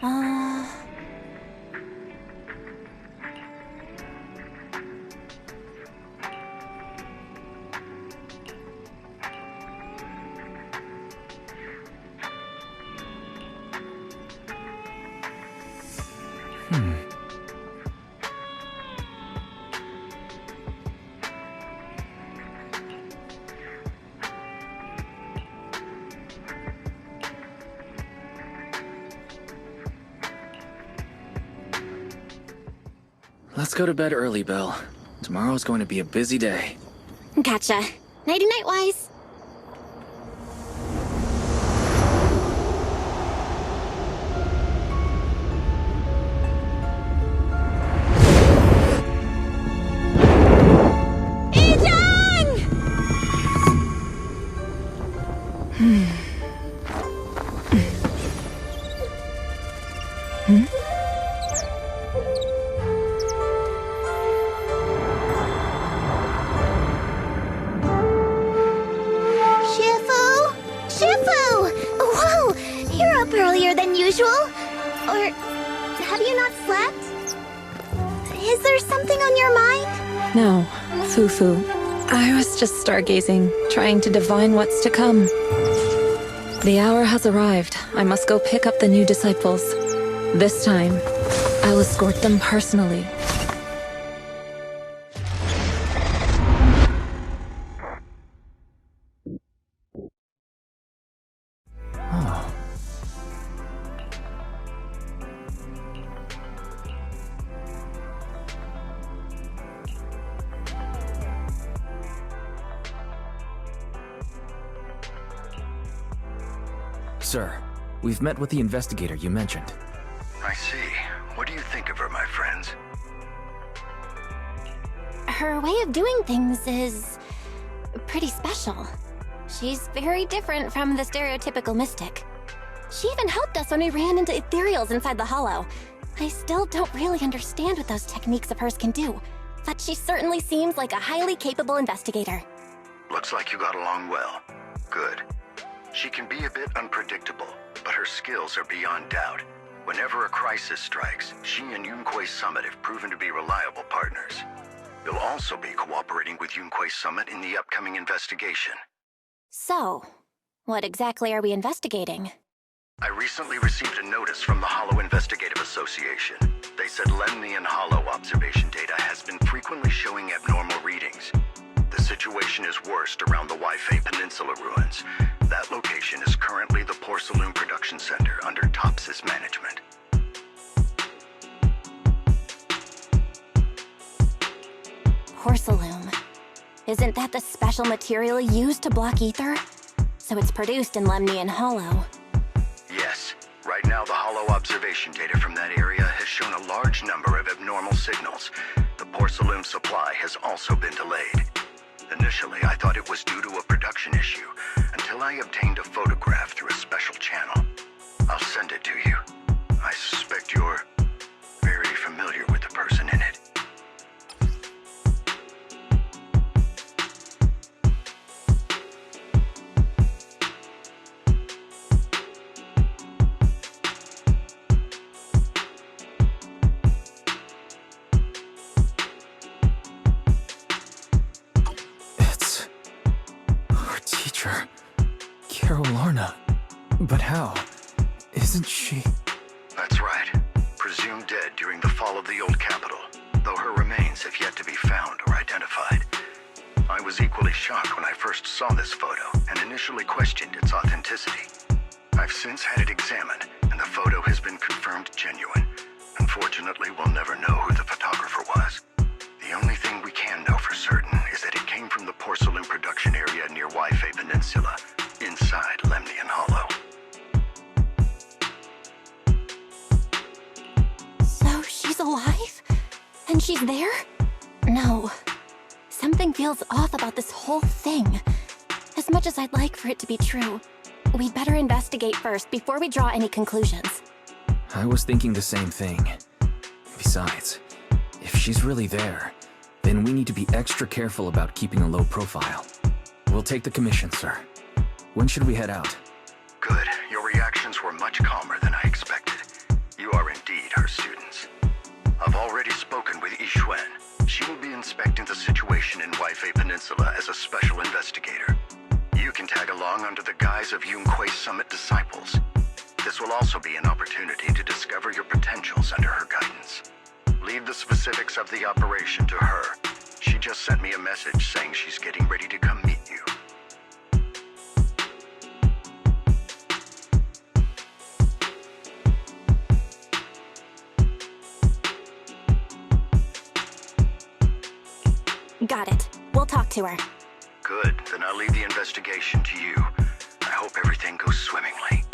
Uh... Let's go to bed early, Bill. Tomorrow's going to be a busy day. Gotcha. Nighty-night, Wise. Earlier than usual? Or have you not slept? Is there something on your mind? No, Fufu. I was just stargazing, trying to divine what's to come. The hour has arrived. I must go pick up the new disciples. This time, I'll escort them personally. Sir, we've met with the investigator you mentioned. I see. What do you think of her, my friends? Her way of doing things is pretty special. She's very different from the stereotypical mystic. She even helped us when we ran into ethereals inside the Hollow. I still don't really understand what those techniques of hers can do, but she certainly seems like a highly capable investigator. Looks like you got along well. Good. She can be a bit unpredictable, but her skills are beyond doubt. Whenever a crisis strikes, she and Yunquei Summit have proven to be reliable partners. You'll also be cooperating with Yunquei Summit in the upcoming investigation. So, what exactly are we investigating? I recently received a notice from the Hollow Investigative Association. They said Lemnian Hollow observation data has been frequently showing abnormal readings. The situation is worst around the Waifei Peninsula ruins. That location is currently the Porcelain Production Center under Topsys management. Porcelain. Isn't that the special material used to block ether? So it's produced in Lemnian Hollow. Yes. Right now, the Hollow observation data from that area has shown a large number of abnormal signals. The porcelain supply has also been delayed. Initially, I thought it was due to a production issue, until I obtained a photograph through a special channel. I'll send it to you. I suspect you're very familiar with the person in it. But how? Isn't she... That's right. Presumed dead during the fall of the old capital, though her remains have yet to be found or identified. I was equally shocked when I first saw this photo and initially questioned its authenticity. I've since had it examined, and the photo has been confirmed genuine. Unfortunately, we'll never know who the photographer was. The only thing we can know for certain is that it came from the porcelain production area near Waifei Peninsula, inside Lemnian Hollow. So she's alive? And she's there? No. Something feels off about this whole thing. As much as I'd like for it to be true, we'd better investigate first before we draw any conclusions. I was thinking the same thing. Besides, if she's really there, then we need to be extra careful about keeping a low profile. We'll take the commission, sir. When should we head out? Good. Your reactions were much calmer than I expected. indeed her students. I've already spoken with Yixuan. She will be inspecting the situation in Waifei Peninsula as a special investigator. You can tag along under the guise of Yunquei Summit disciples. This will also be an opportunity to discover your potentials under her guidance. Leave the specifics of the operation to her. She just sent me a message saying she's getting ready to come meet you. Got it. We'll talk to her. Good, then I'll leave the investigation to you. I hope everything goes swimmingly.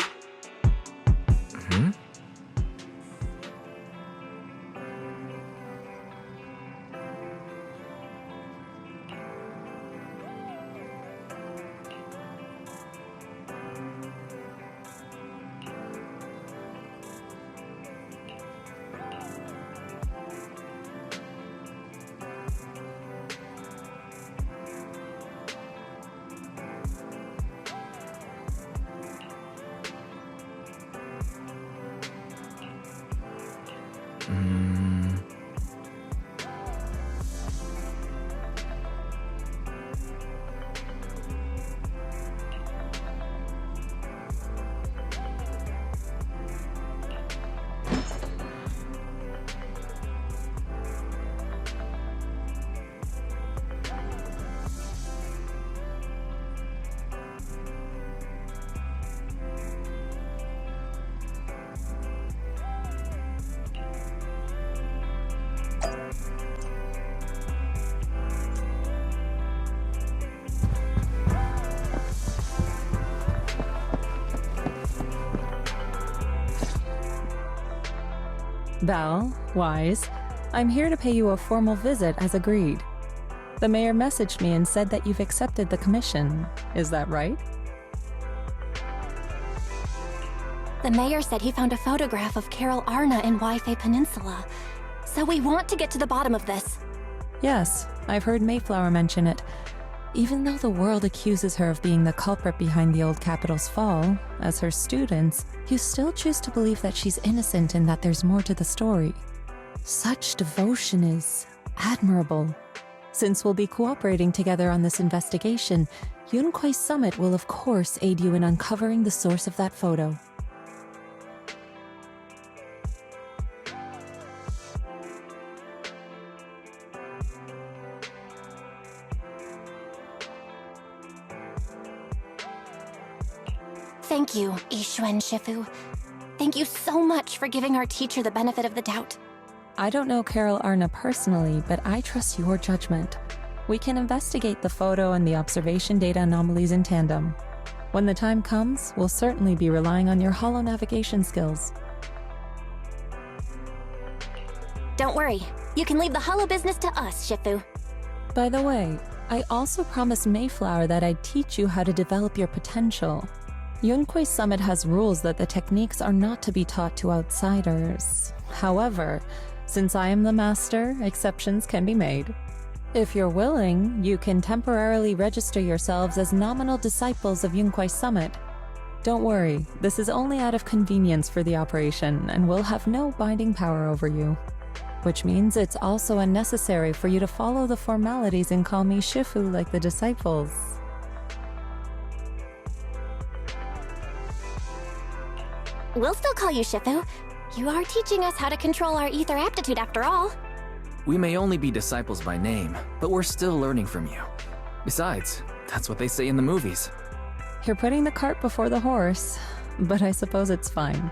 Val, Wise, I'm here to pay you a formal visit as agreed. The mayor messaged me and said that you've accepted the commission. Is that right? The mayor said he found a photograph of Carol Arna in Waifei Peninsula. So we want to get to the bottom of this. Yes, I've heard Mayflower mention it. Even though the world accuses her of being the culprit behind the old capital's fall, as her students, you still choose to believe that she's innocent and that there's more to the story. Such devotion is admirable. Since we'll be cooperating together on this investigation, Yunquei Summit will of course aid you in uncovering the source of that photo. Thank you, Yixuan Shifu. Thank you so much for giving our teacher the benefit of the doubt. I don't know Carol Arna personally, but I trust your judgment. We can investigate the photo and the observation data anomalies in tandem. When the time comes, we'll certainly be relying on your holo navigation skills. Don't worry. You can leave the holo business to us, Shifu. By the way, I also promised Mayflower that I'd teach you how to develop your potential. Yunquei Summit has rules that the techniques are not to be taught to outsiders. However, since I am the master, exceptions can be made. If you're willing, you can temporarily register yourselves as nominal disciples of Yunquei Summit. Don't worry, this is only out of convenience for the operation and will have no binding power over you. Which means it's also unnecessary for you to follow the formalities and call me Shifu like the disciples. We'll still call you Shifu. You are teaching us how to control our ether aptitude after all. We may only be disciples by name, but we're still learning from you. Besides, that's what they say in the movies. You're putting the cart before the horse, but I suppose it's fine.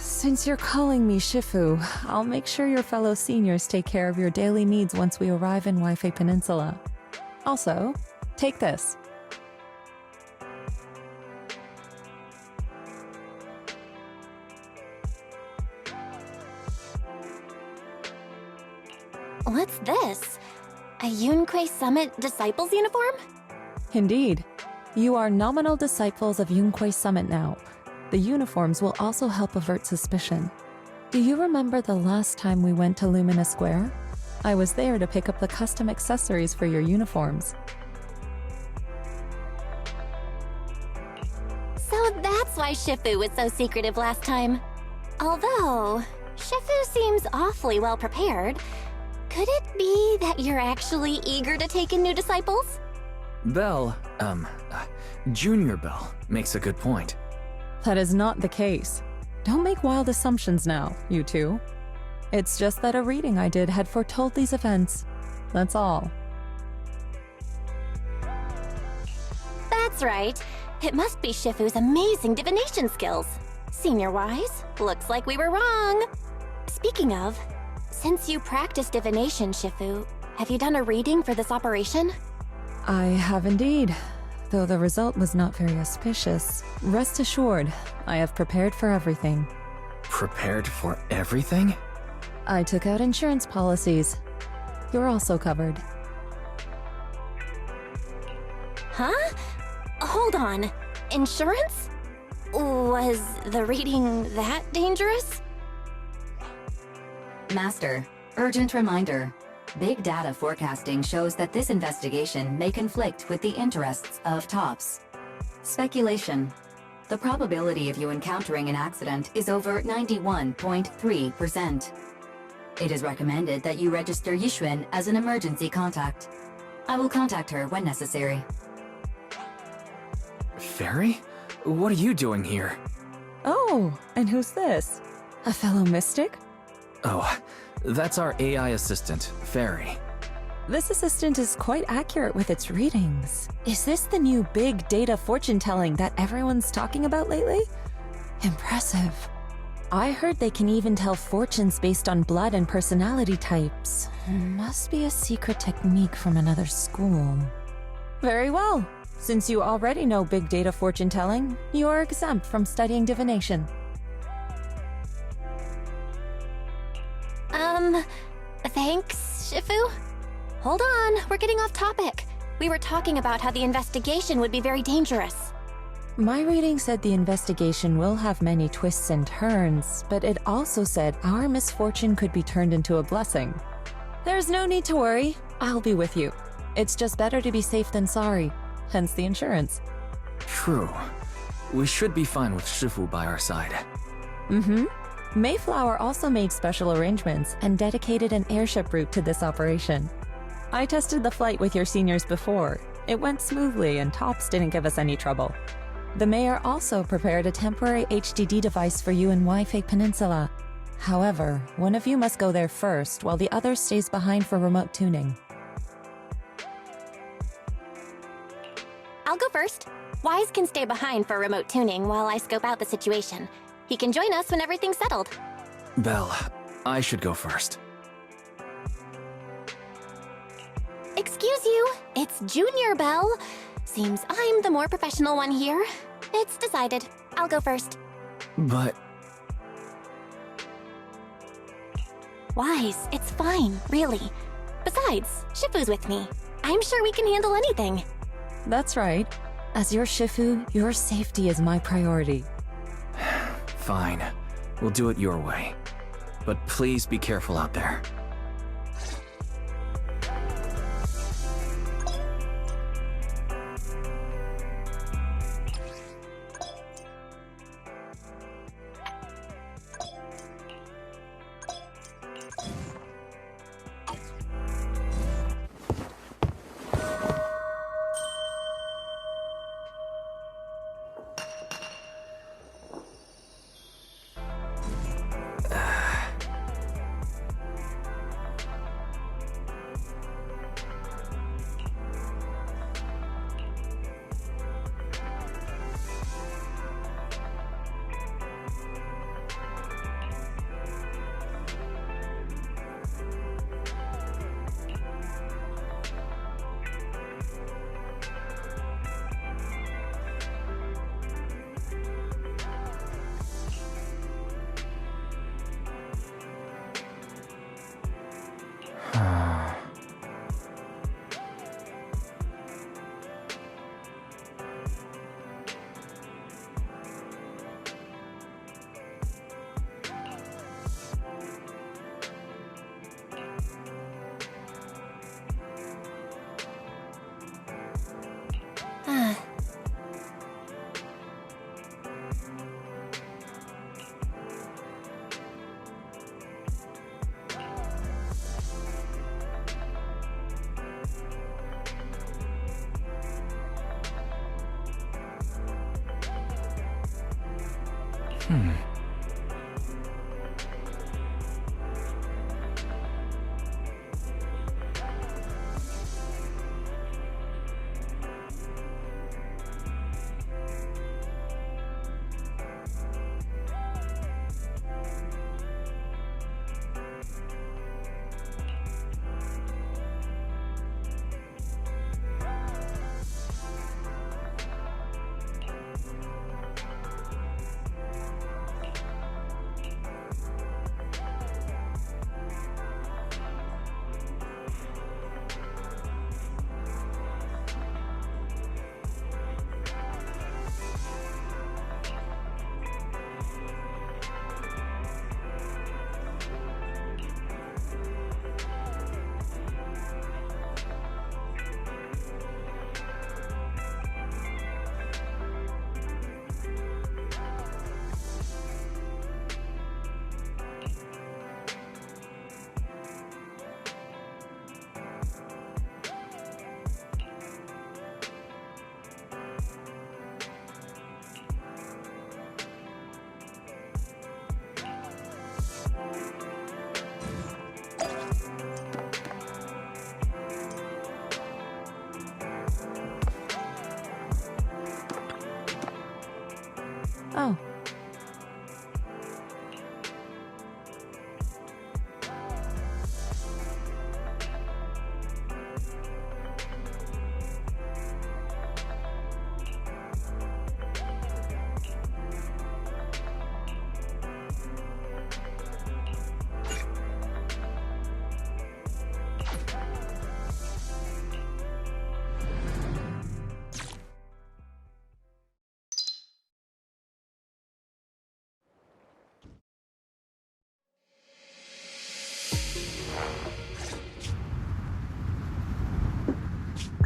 Since you're calling me Shifu, I'll make sure your fellow seniors take care of your daily needs once we arrive in Waifei Peninsula. Also, take this. What's this? A Yunquei Summit Disciples uniform? Indeed. You are nominal disciples of Yunquei Summit now. The uniforms will also help avert suspicion. Do you remember the last time we went to Lumina Square? I was there to pick up the custom accessories for your uniforms. So that's why Shifu was so secretive last time. Although, Shifu seems awfully well prepared. Could it be that you're actually eager to take in new disciples? Belle, Junior Belle, makes a good point. That is not the case. Don't make wild assumptions now, you two. It's just that a reading I did had foretold these events. That's all. That's right. It must be Shifu's amazing divination skills. Senior-wise, looks like we were wrong. Speaking of, since you practice divination, Shifu, have you done a reading for this operation? I have indeed. Though the result was not very auspicious, rest assured, I have prepared for everything. Prepared for everything? I took out insurance policies. You're also covered. Huh? Hold on. Insurance? Was the reading that dangerous? Master, urgent reminder. Big data forecasting shows that this investigation may conflict with the interests of TOPS. Speculation. The probability of you encountering an accident is over 91.3%. It is recommended that you register Yixuan as an emergency contact. I will contact her when necessary. Fairy? What are you doing here? Oh, and who's this? A fellow mystic? Oh, that's our AI assistant, Fairy. This assistant is quite accurate with its readings. Is this the new big data fortune telling that everyone's talking about lately? Impressive. I heard they can even tell fortunes based on blood and personality types. Must be a secret technique from another school. Very well. Since you already know big data fortune telling, you are exempt from studying divination. Thanks, Shifu? Hold on, we're getting off topic. We were talking about how the investigation would be very dangerous. My reading said the investigation will have many twists and turns, but it also said our misfortune could be turned into a blessing. There's no need to worry. I'll be with you. It's just better to be safe than sorry, hence the insurance. True. We should be fine with Shifu by our side. Mm-hmm. Mayflower also made special arrangements and dedicated an airship route to this operation. I tested the flight with your seniors before. It went smoothly and TOPS didn't give us any trouble. The mayor also prepared a temporary HDD device for you in Wi-Fi Peninsula. However, one of you must go there first while the other stays behind for remote tuning. I'll go first. Wise can stay behind for remote tuning while I scope out the situation. He can join us when everything's settled. Belle, I should go first. Excuse you, it's Junior Belle. Seems I'm the more professional one here. It's decided. I'll go first. But Wise, it's fine, really. Besides, Shifu's with me. I'm sure we can handle anything. That's right. As your Shifu, your safety is my priority. fine. We'll do it your way. But please be careful out there. Oh.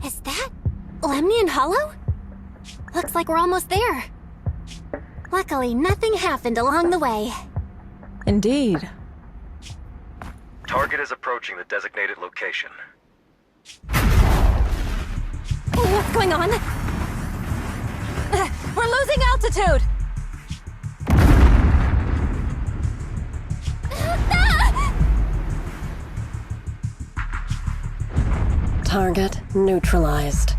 Is that Lemnian Hollow? Looks like we're almost there. Luckily, nothing happened along the way. Indeed. Target is approaching the designated location. What's going on? We're losing altitude! Target neutralized.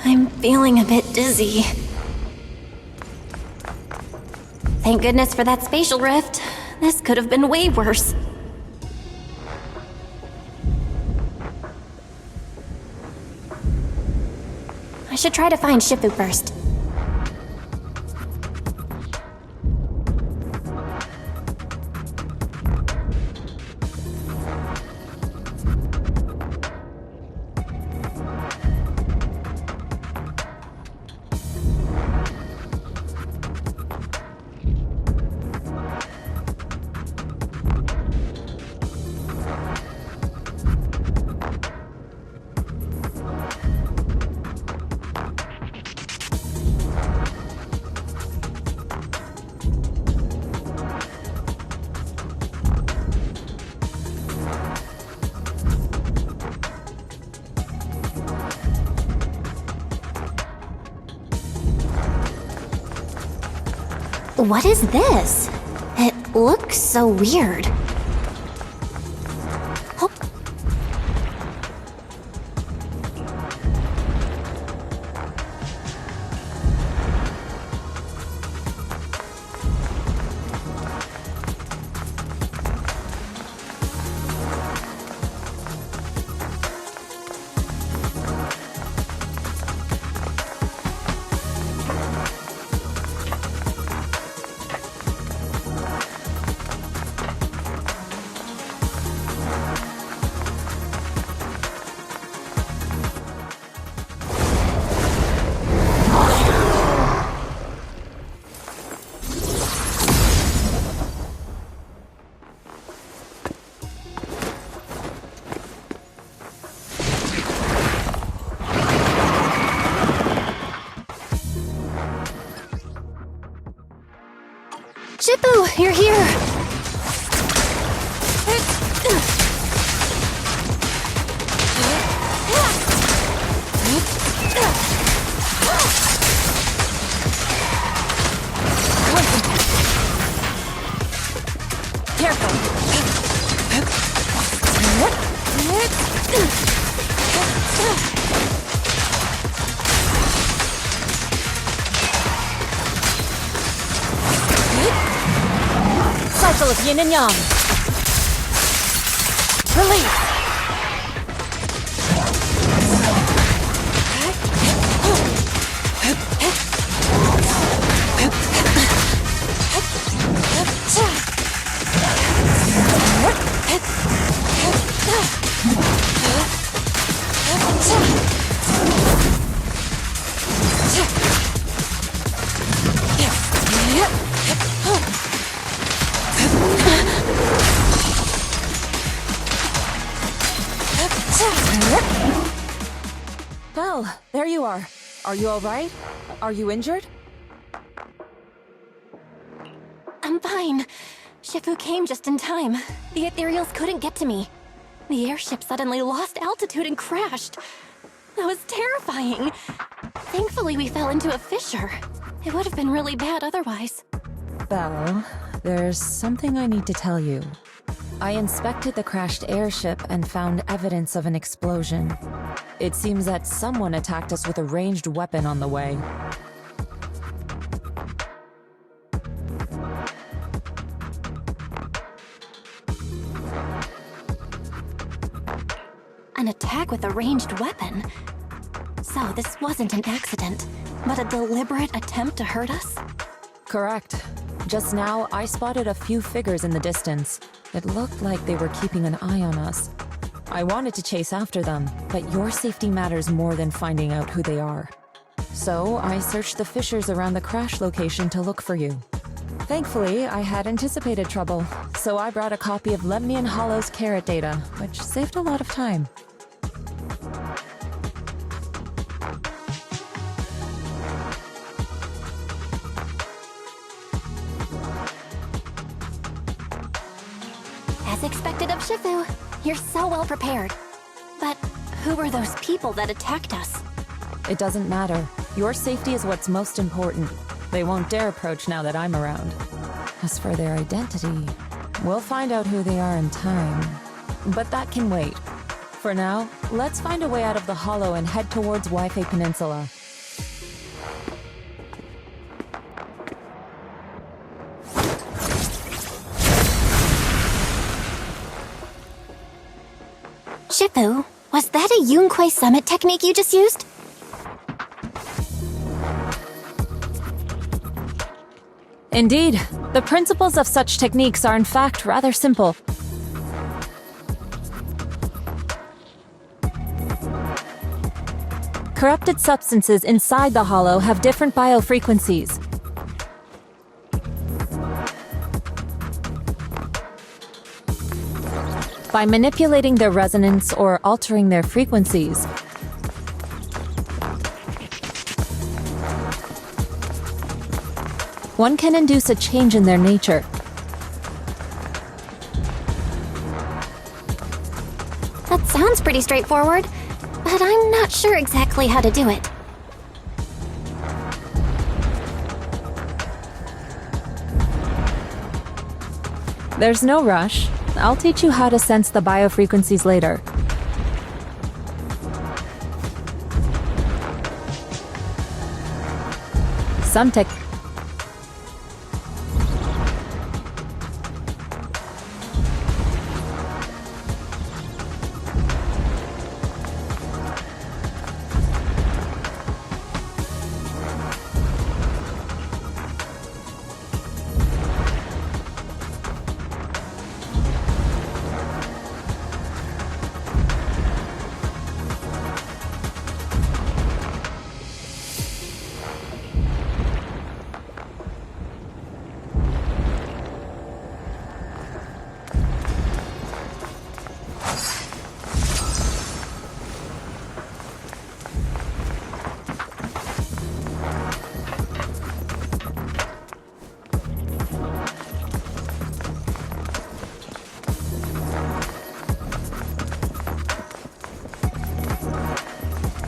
I'm feeling a bit dizzy. Thank goodness for that spatial rift. This could have been way worse. I should try to find Shifu first. What is this? It looks so weird. Oh. Shippu, you're here! Cycle of yin and yang. Release. Well, there you are. Are you all right? Are you injured? I'm fine. Shippu came just in time. The ethereals couldn't get to me. The airship suddenly lost altitude and crashed. That was terrifying. Thankfully, we fell into a fissure. It would have been really bad otherwise. Belle, there's something I need to tell you. I inspected the crashed airship and found evidence of an explosion. It seems that someone attacked us with a ranged weapon on the way. An attack with a ranged weapon? So this wasn't an accident, but a deliberate attempt to hurt us? Correct. Just now, I spotted a few figures in the distance. It looked like they were keeping an eye on us. I wanted to chase after them, but your safety matters more than finding out who they are. So, I searched the fissures around the crash location to look for you. Thankfully, I had anticipated trouble, so I brought a copy of Lemnian Hollow's carrot data, which saved a lot of time. As expected of Shippu, you're so well prepared. But who were those people that attacked us? It doesn't matter. Your safety is what's most important. They won't dare approach now that I'm around. As for their identity, we'll find out who they are in time. But that can wait. For now, let's find a way out of the hollow and head towards Waifei Peninsula. Shippu, was that a Yunquei summit technique you just used? Indeed, the principles of such techniques are in fact rather simple. Corrupted substances inside the hollow have different biofrequencies. By manipulating their resonance or altering their frequencies, one can induce a change in their nature. That sounds pretty straightforward, but I'm not sure exactly how to do it. There's no rush. I'll teach you how to sense the biofrequencies later. Some tech...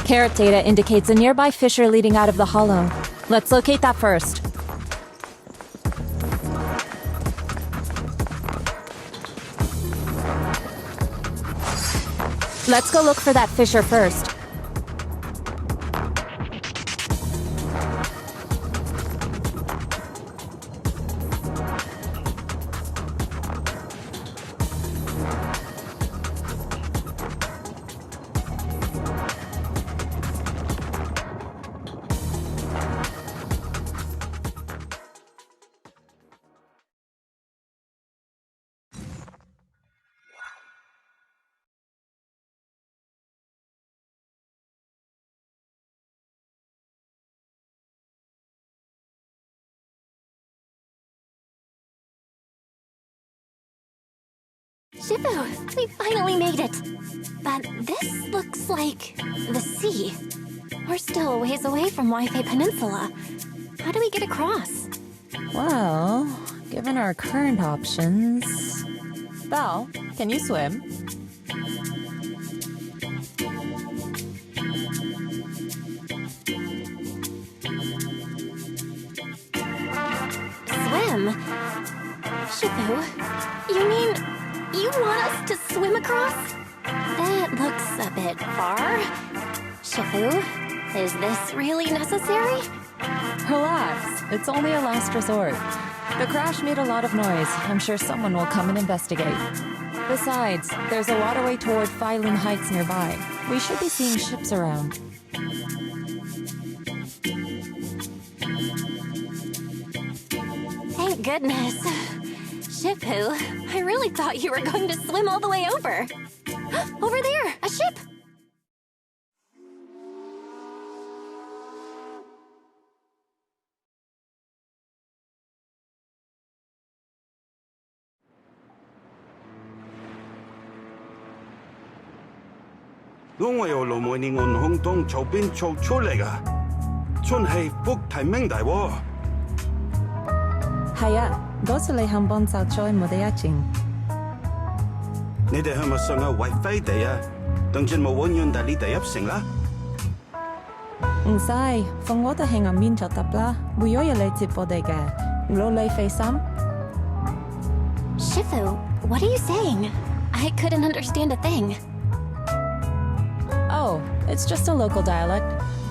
Carrot data indicates a nearby fissure leading out of the hollow. Let's locate that first. Let's go look for that fissure first. Shifu, we finally made it! But this looks like the sea. We're still a ways away from Wi-Fi Peninsula. How do we get across? Well, given our current options... Belle, can you swim? Swim? Shifu, you mean you want us to swim across? That looks a bit far. Shifu, is this really necessary? Relax, it's only a last resort. The crash made a lot of noise. I'm sure someone will come and investigate. Besides, there's a waterway toward Phylum Heights nearby. We should be seeing ships around. Thank goodness. Shifu, I really thought you were going to swim all the way over. Over there, a ship!我由盧梅尼岸空洞周邊走出嚟噶，真係福提明大喎。係啊，嗰次你肯幫就再冇得一陣。你哋係咪上下為飛地啊？等陣冇揾完，但你哋入城啦。唔使，放我哋喺岸邊就得啦，會有人嚟接我哋嘅。攞你費心。Shifu, what are you saying? I couldn't understand a thing. Oh, it's just a local dialect.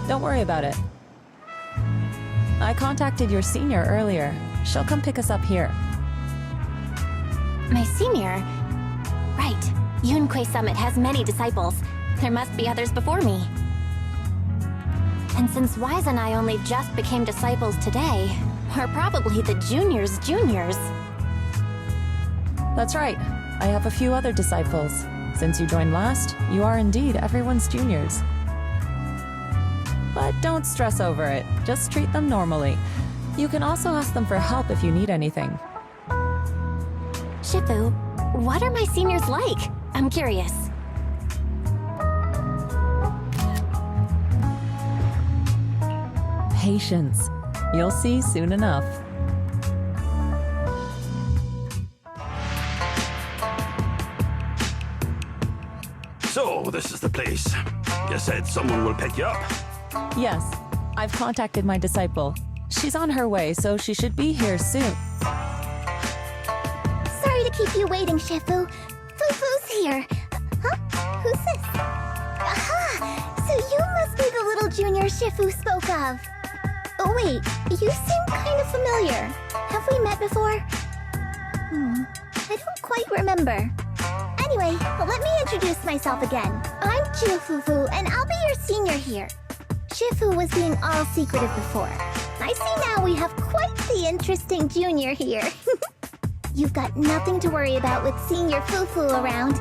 Don't worry about it. I contacted your senior earlier. She'll come pick us up here. My senior? Right. Yunquei Summit has many disciples. There must be others before me. And since Wise and I only just became disciples today, we're probably the juniors' juniors. That's right. I have a few other disciples. Since you joined last, you are indeed everyone's juniors. But don't stress over it. Just treat them normally. You can also ask them for help if you need anything. Shifu, what are my seniors like? I'm curious. Patience. You'll see soon enough. So, this is the place. You said someone will pick you up. Yes, I've contacted my disciple. She's on her way, so she should be here soon. Sorry to keep you waiting, Shifu. Fufu's here. Huh? Who's this? Aha! So you must be the little junior Shifu spoke of. Oh wait, you seem kind of familiar. Have we met before? I don't quite remember. Anyway, let me introduce myself again. I'm Fufu, and I'll be your senior here. Shifu was being all secretive before. I see now we have quite the interesting junior here. You've got nothing to worry about with senior Fufu around.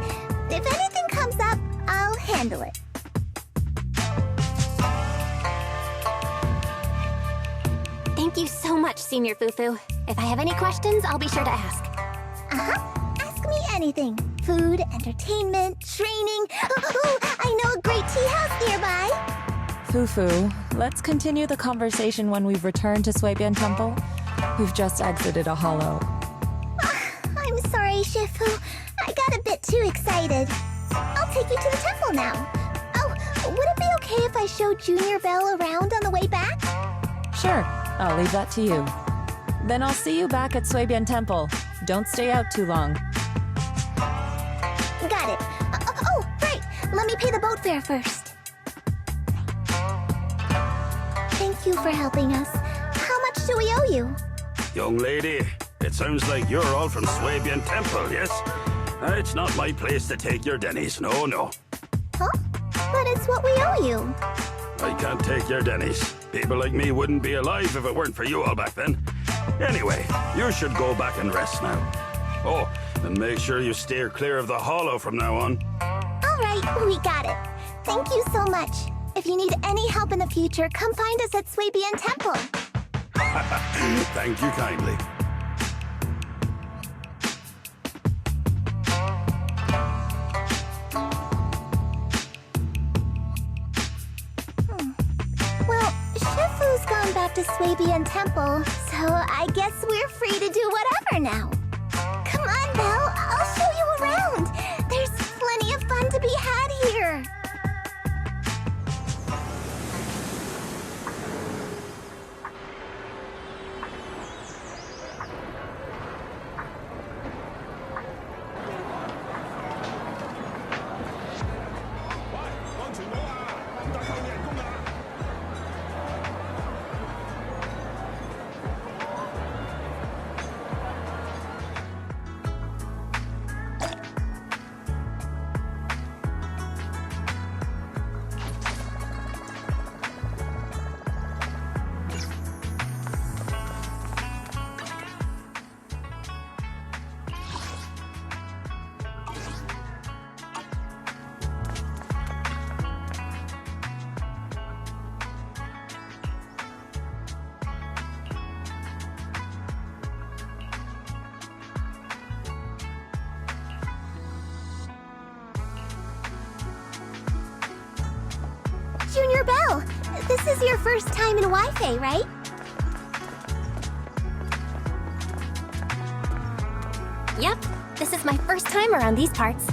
If anything comes up, I'll handle it. Thank you so much, Senior Fufu. If I have any questions, I'll be sure to ask. Ask me anything. Food, entertainment, training. Oh, I know a great tea house nearby. Fufu, let's continue the conversation when we've returned to Suibian Temple. We've just exited a hollow. I'm sorry, Shifu. I got a bit too excited. I'll take you to the temple now. Oh, would it be okay if I show Junior Belle around on the way back? Sure, I'll leave that to you. Then I'll see you back at Suebian Temple. Don't stay out too long. Got it. Oh, right. Let me pay the boat fare first. Thank you for helping us. How much do we owe you? Young lady, it sounds like you're all from Swabian Temple, yes? It's not my place to take your dennies, no. Huh? But it's what we owe you. I can't take your dennies. People like me wouldn't be alive if it weren't for you all back then. Anyway, you should go back and rest now. Oh, and make sure you steer clear of the hollow from now on. All right, we got it. Thank you so much. If you need any help in the future, come find us at Swabian Temple. Thank you kindly. Well, Shifu's gone back to Swabian Temple, so I guess we're free to do whatever now. Come on, Belle, I'll show you around. There's plenty of fun to be had here. Junior Belle, this is your first time in Wi-Fi, right? Yep, this is my first time around these parts.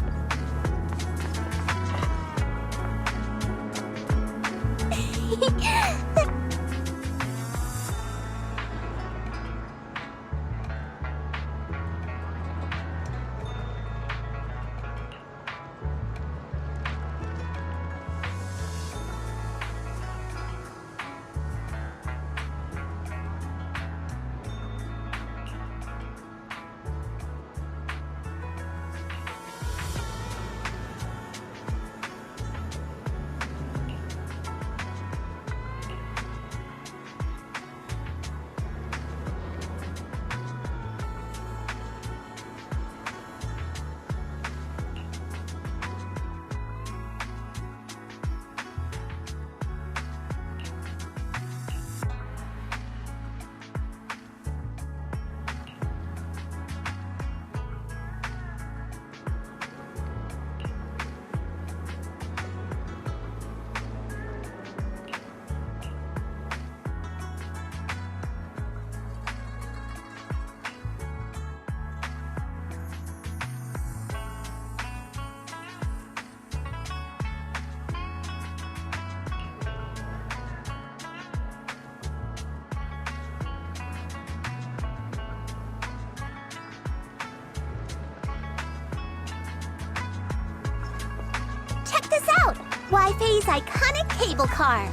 Check this out! Wi-Fi's iconic cable car.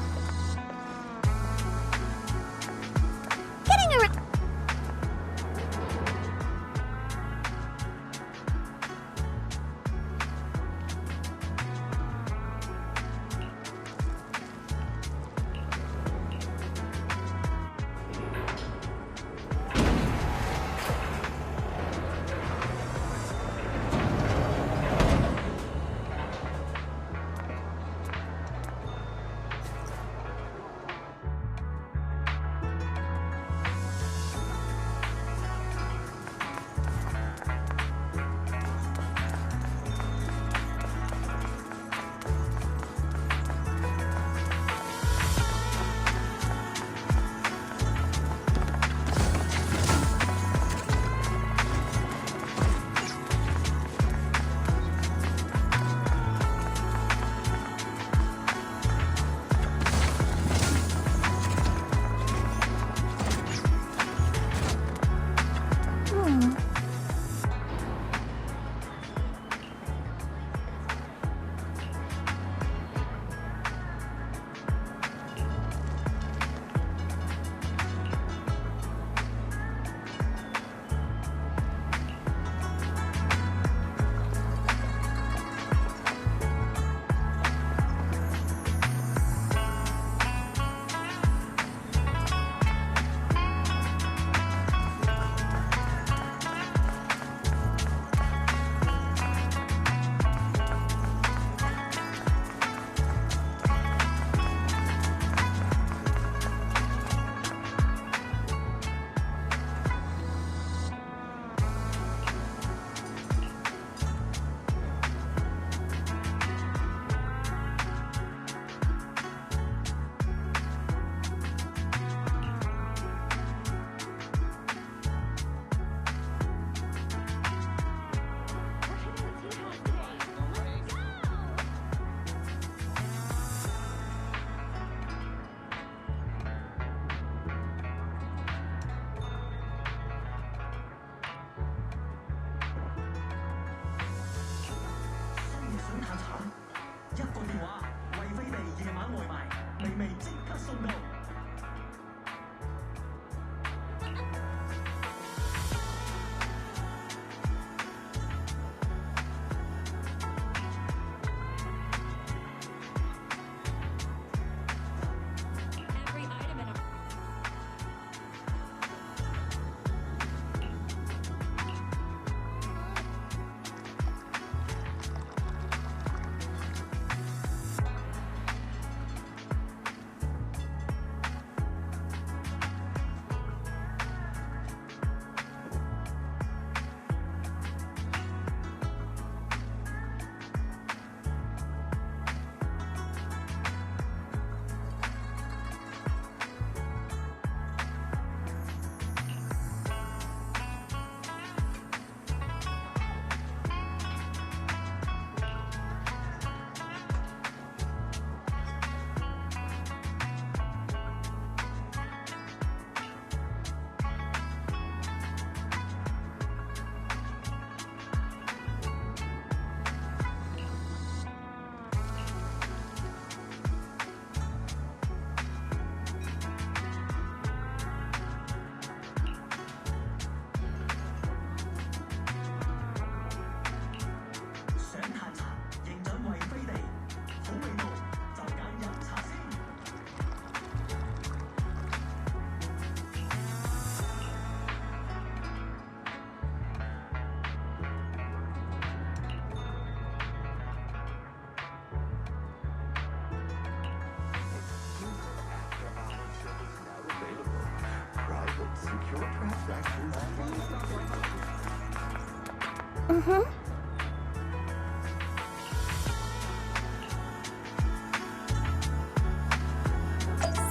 Getting around.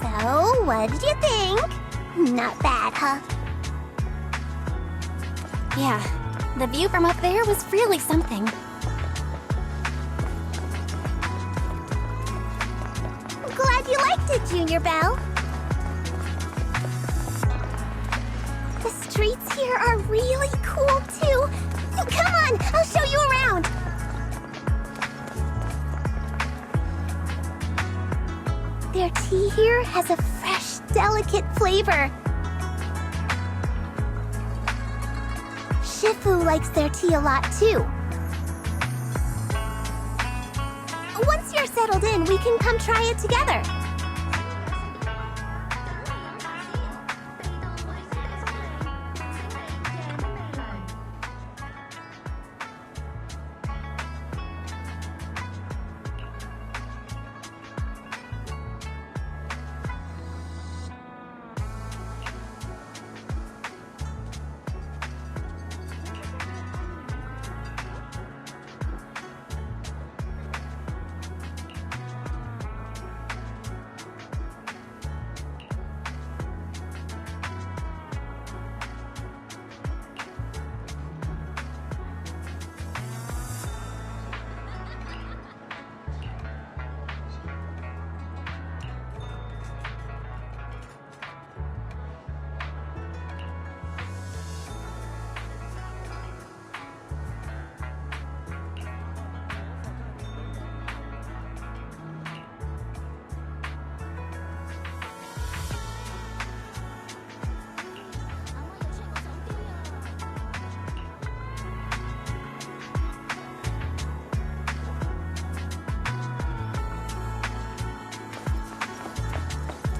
So, what did you think? Not bad, huh? Yeah, the view from up there was really something. Glad you liked it, Junior Belle. The streets here are really cool, too. Come on, I'll show you around. Their tea here has a fresh, delicate flavor. Shifu likes their tea a lot, too. Once you're settled in, we can come try it together.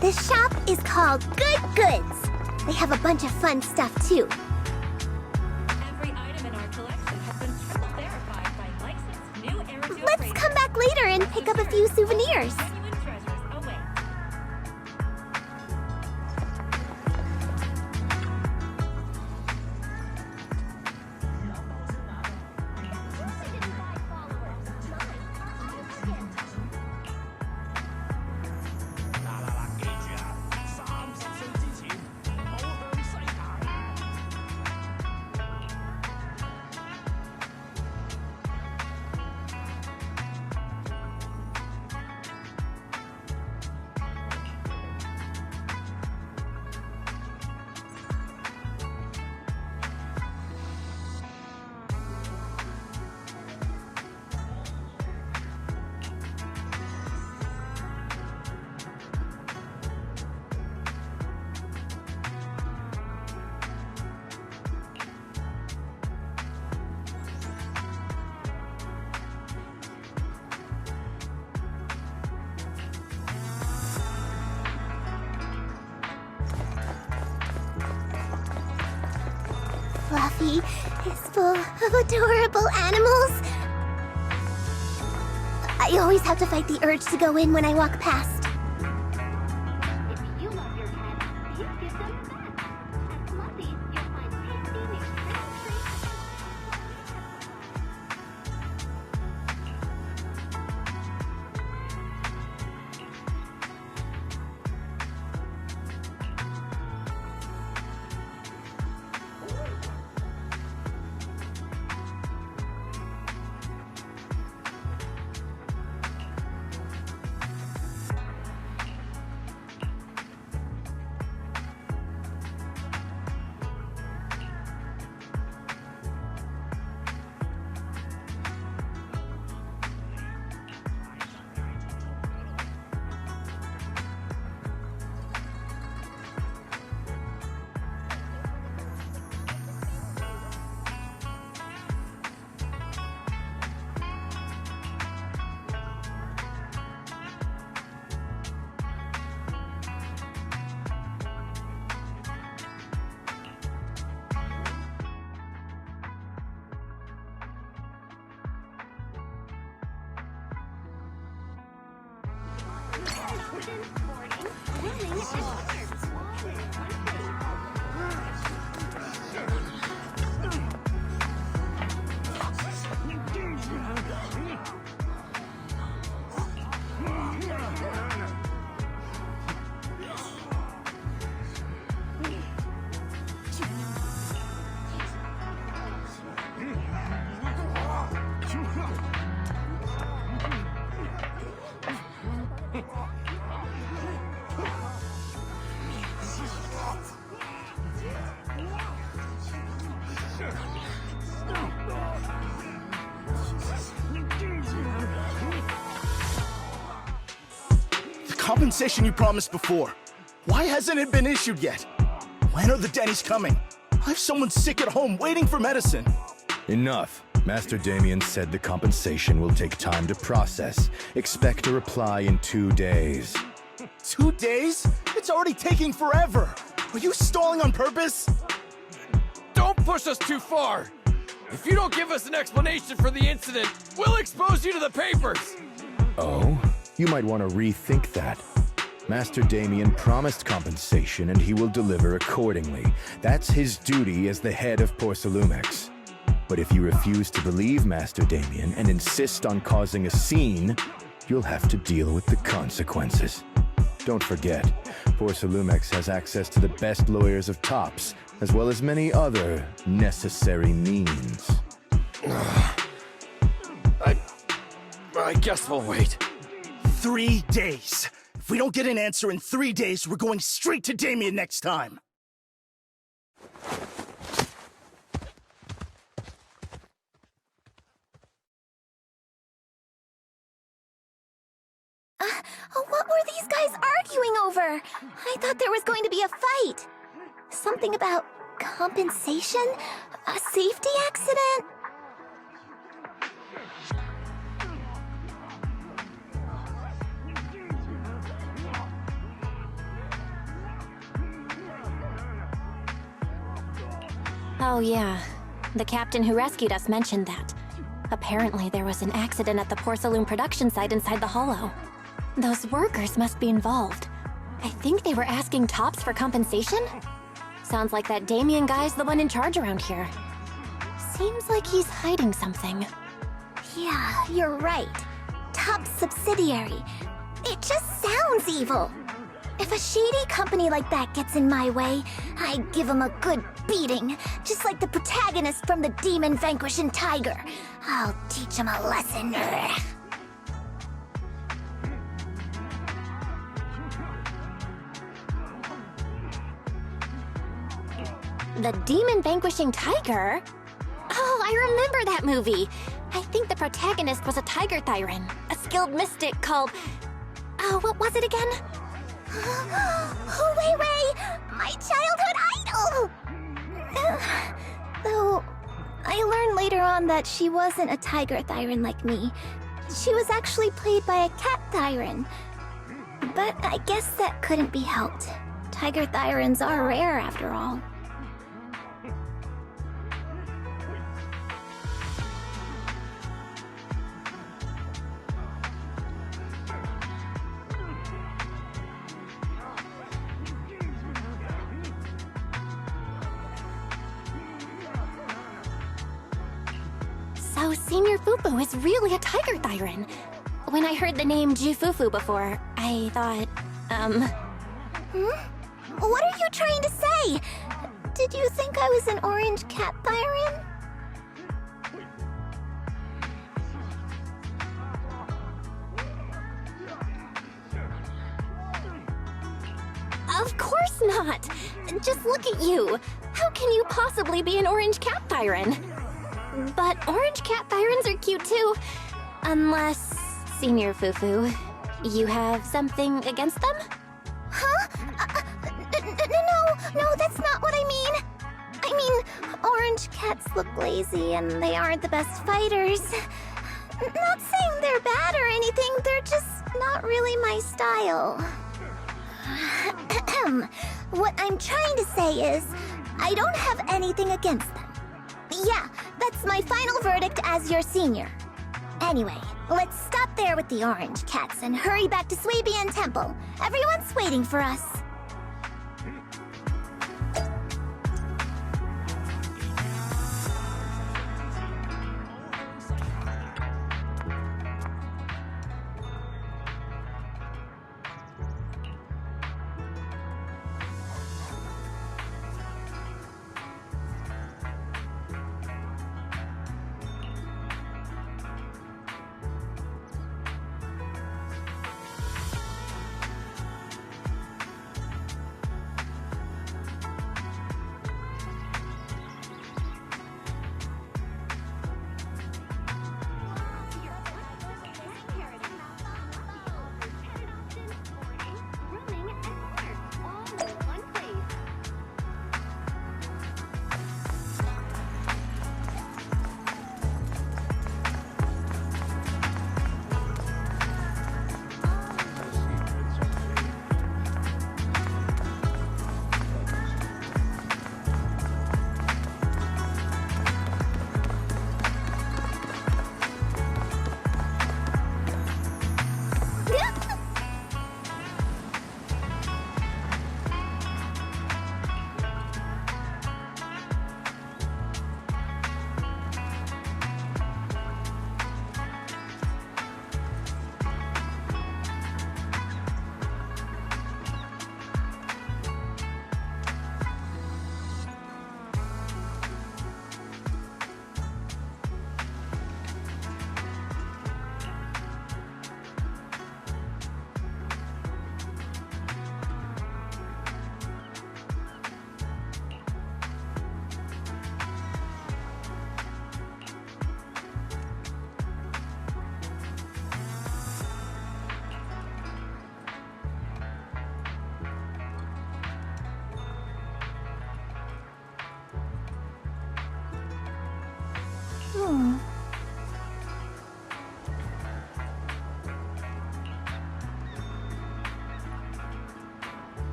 This shop is called Good Goods. They have a bunch of fun stuff, too. Every item in our collection has been triple verified by licensed new Aeroto Let's ratings. come back later and pick up a few souvenirs. Genuine treasures await. coffee is full of adorable animals. I always have to fight the urge to go in when I walk past. If you love your pet, you give them a pet. At Fluffy, you'll find tasty nutritional treats. Compensation you promised before. Why hasn't it been issued yet? When are the Denny's coming? I have someone sick at home waiting for medicine. Enough. Master Damien said the compensation will take time to process. Expect a reply in 2 days. 2 days? It's already taking forever. Are you stalling on purpose? Don't push us too far. If you don't give us an explanation for the incident, we'll expose you to the papers. Oh? You might want to rethink that. Master Damien promised compensation and he will deliver accordingly. That's his duty as the head of Porcelumex. But if you refuse to believe Master Damien and insist on causing a scene, you'll have to deal with the consequences. Don't forget, Porcelumex has access to the best lawyers of Tops, as well as many other necessary means. I guess we'll wait. 3 days. If we don't get an answer in 3 days, we're going straight to Damien next time. What were these guys arguing over? I thought there was going to be a fight. Something about compensation? A safety accident? Oh yeah, the captain who rescued us mentioned that. Apparently there was an accident at the Porcelain production site inside the Hollow. Those workers must be involved. I think they were asking Tops for compensation? Sounds like that Damien guy's the one in charge around here. Seems like he's hiding something. Yeah, you're right. Top subsidiary. It just sounds evil. If a shady company like that gets in my way, I give them a good beating, just like the protagonist from the Demon Vanquishing Tiger. I'll teach him a lesson. The Demon Vanquishing Tiger? Oh, I remember that movie. I think the protagonist was a Tiger Thyran, a skilled mystic called... Oh, what was it again? Oh, wait! My childhood idol! Though, I learned later on that she wasn't a Tiger Thyran like me. She was actually played by a Cat Thyran. But I guess that couldn't be helped. Tiger Thyrans are rare after all. So Senior Fufu is really a tiger Thyran. When I heard the name Jufufu before, I thought, What are you trying to say? Did you think I was an orange cat Thyran? Of course not! Just look at you! How can you possibly be an orange cat Thyran? But orange cat Thyrans are cute too. Unless, Senior Fufu, you have something against them? Huh? No, that's not what I mean. I mean, orange cats look lazy and they aren't the best fighters. Not saying they're bad or anything, they're just not really my style. What I'm trying to say is, I don't have anything against them. Yeah, that's my final verdict as your senior. Anyway, let's stop there with the orange cats and hurry back to Swabian Temple. Everyone's waiting for us.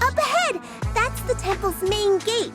Up ahead! That's the temple's main gate.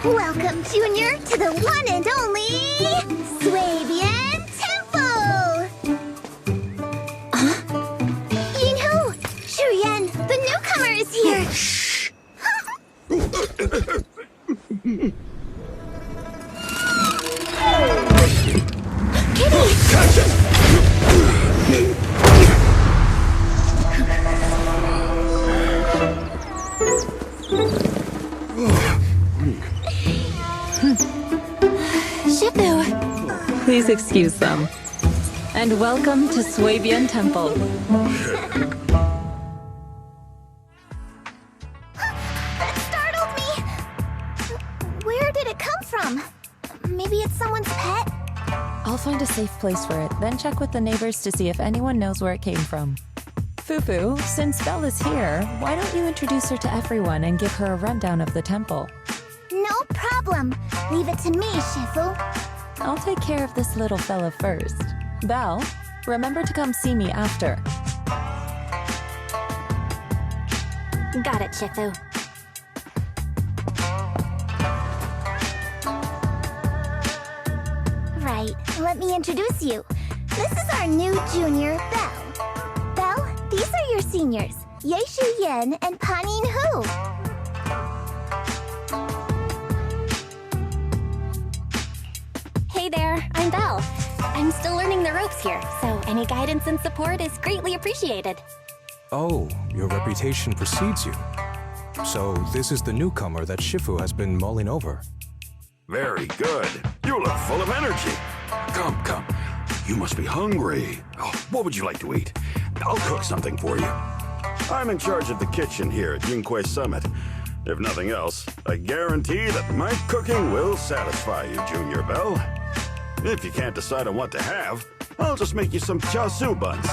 Welcome, Junior, to the one and only Swabian Temple! Yinhu! Shuyan, the newcomer is here! Shh! Kitty! Catch it! Shifu! Please excuse them. And welcome to Swabian Temple. That startled me! Where did it come from? Maybe it's someone's pet? I'll find a safe place for it, then check with the neighbors to see if anyone knows where it came from. Fufu, since Belle is here, why don't you introduce her to everyone and give her a rundown of the temple? No problem. Leave it to me, Shifu. I'll take care of this little fella first. Belle, remember to come see me after. Got it, Shifu. Right, let me introduce you. This is our new junior, Belle. Belle, these are your seniors, Yeishu Yen and Panin Hu. Hey there, I'm Belle. I'm still learning the ropes here, so any guidance and support is greatly appreciated. Oh, your reputation precedes you. So this is the newcomer that Shifu has been mulling over. Very good. You look full of energy. Come, come. You must be hungry. Oh, what would you like to eat? I'll cook something for you. I'm in charge of the kitchen here at Yunquay Summit. If nothing else, I guarantee that my cooking will satisfy you, Junior Belle. If you can't decide on what to have, I'll just make you some chasu buns.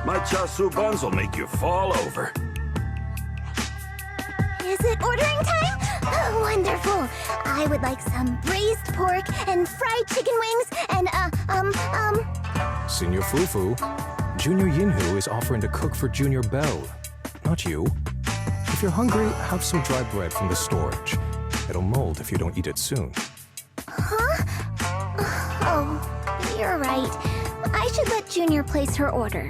My chasu buns will make you fall over. Is it ordering time? Oh, wonderful. I would like some braised pork and fried chicken wings and, Senior Fufu, Junior Yinhu is offering to cook for Junior Belle, not you. If you're hungry, have some dry bread from the storage. It'll mold if you don't eat it soon. Huh? Oh, you're right. I should let Junior place her order.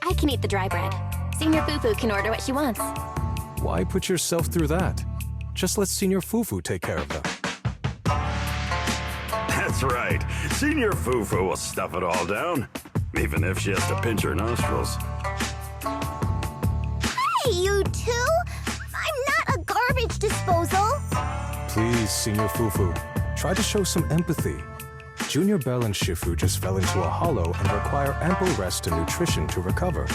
I can eat the dry bread. Senior Fufu can order what she wants. Why put yourself through that? Just let Senior Fufu take care of them. That's right. Senior Fufu will stuff it all down, even if she has to pinch her nostrils. Hey, you two! I'm not a garbage disposal! Please, Senior Fufu, try to show some empathy. Junior Belle and Shifu just fell into a hollow and require ample rest and nutrition to recover.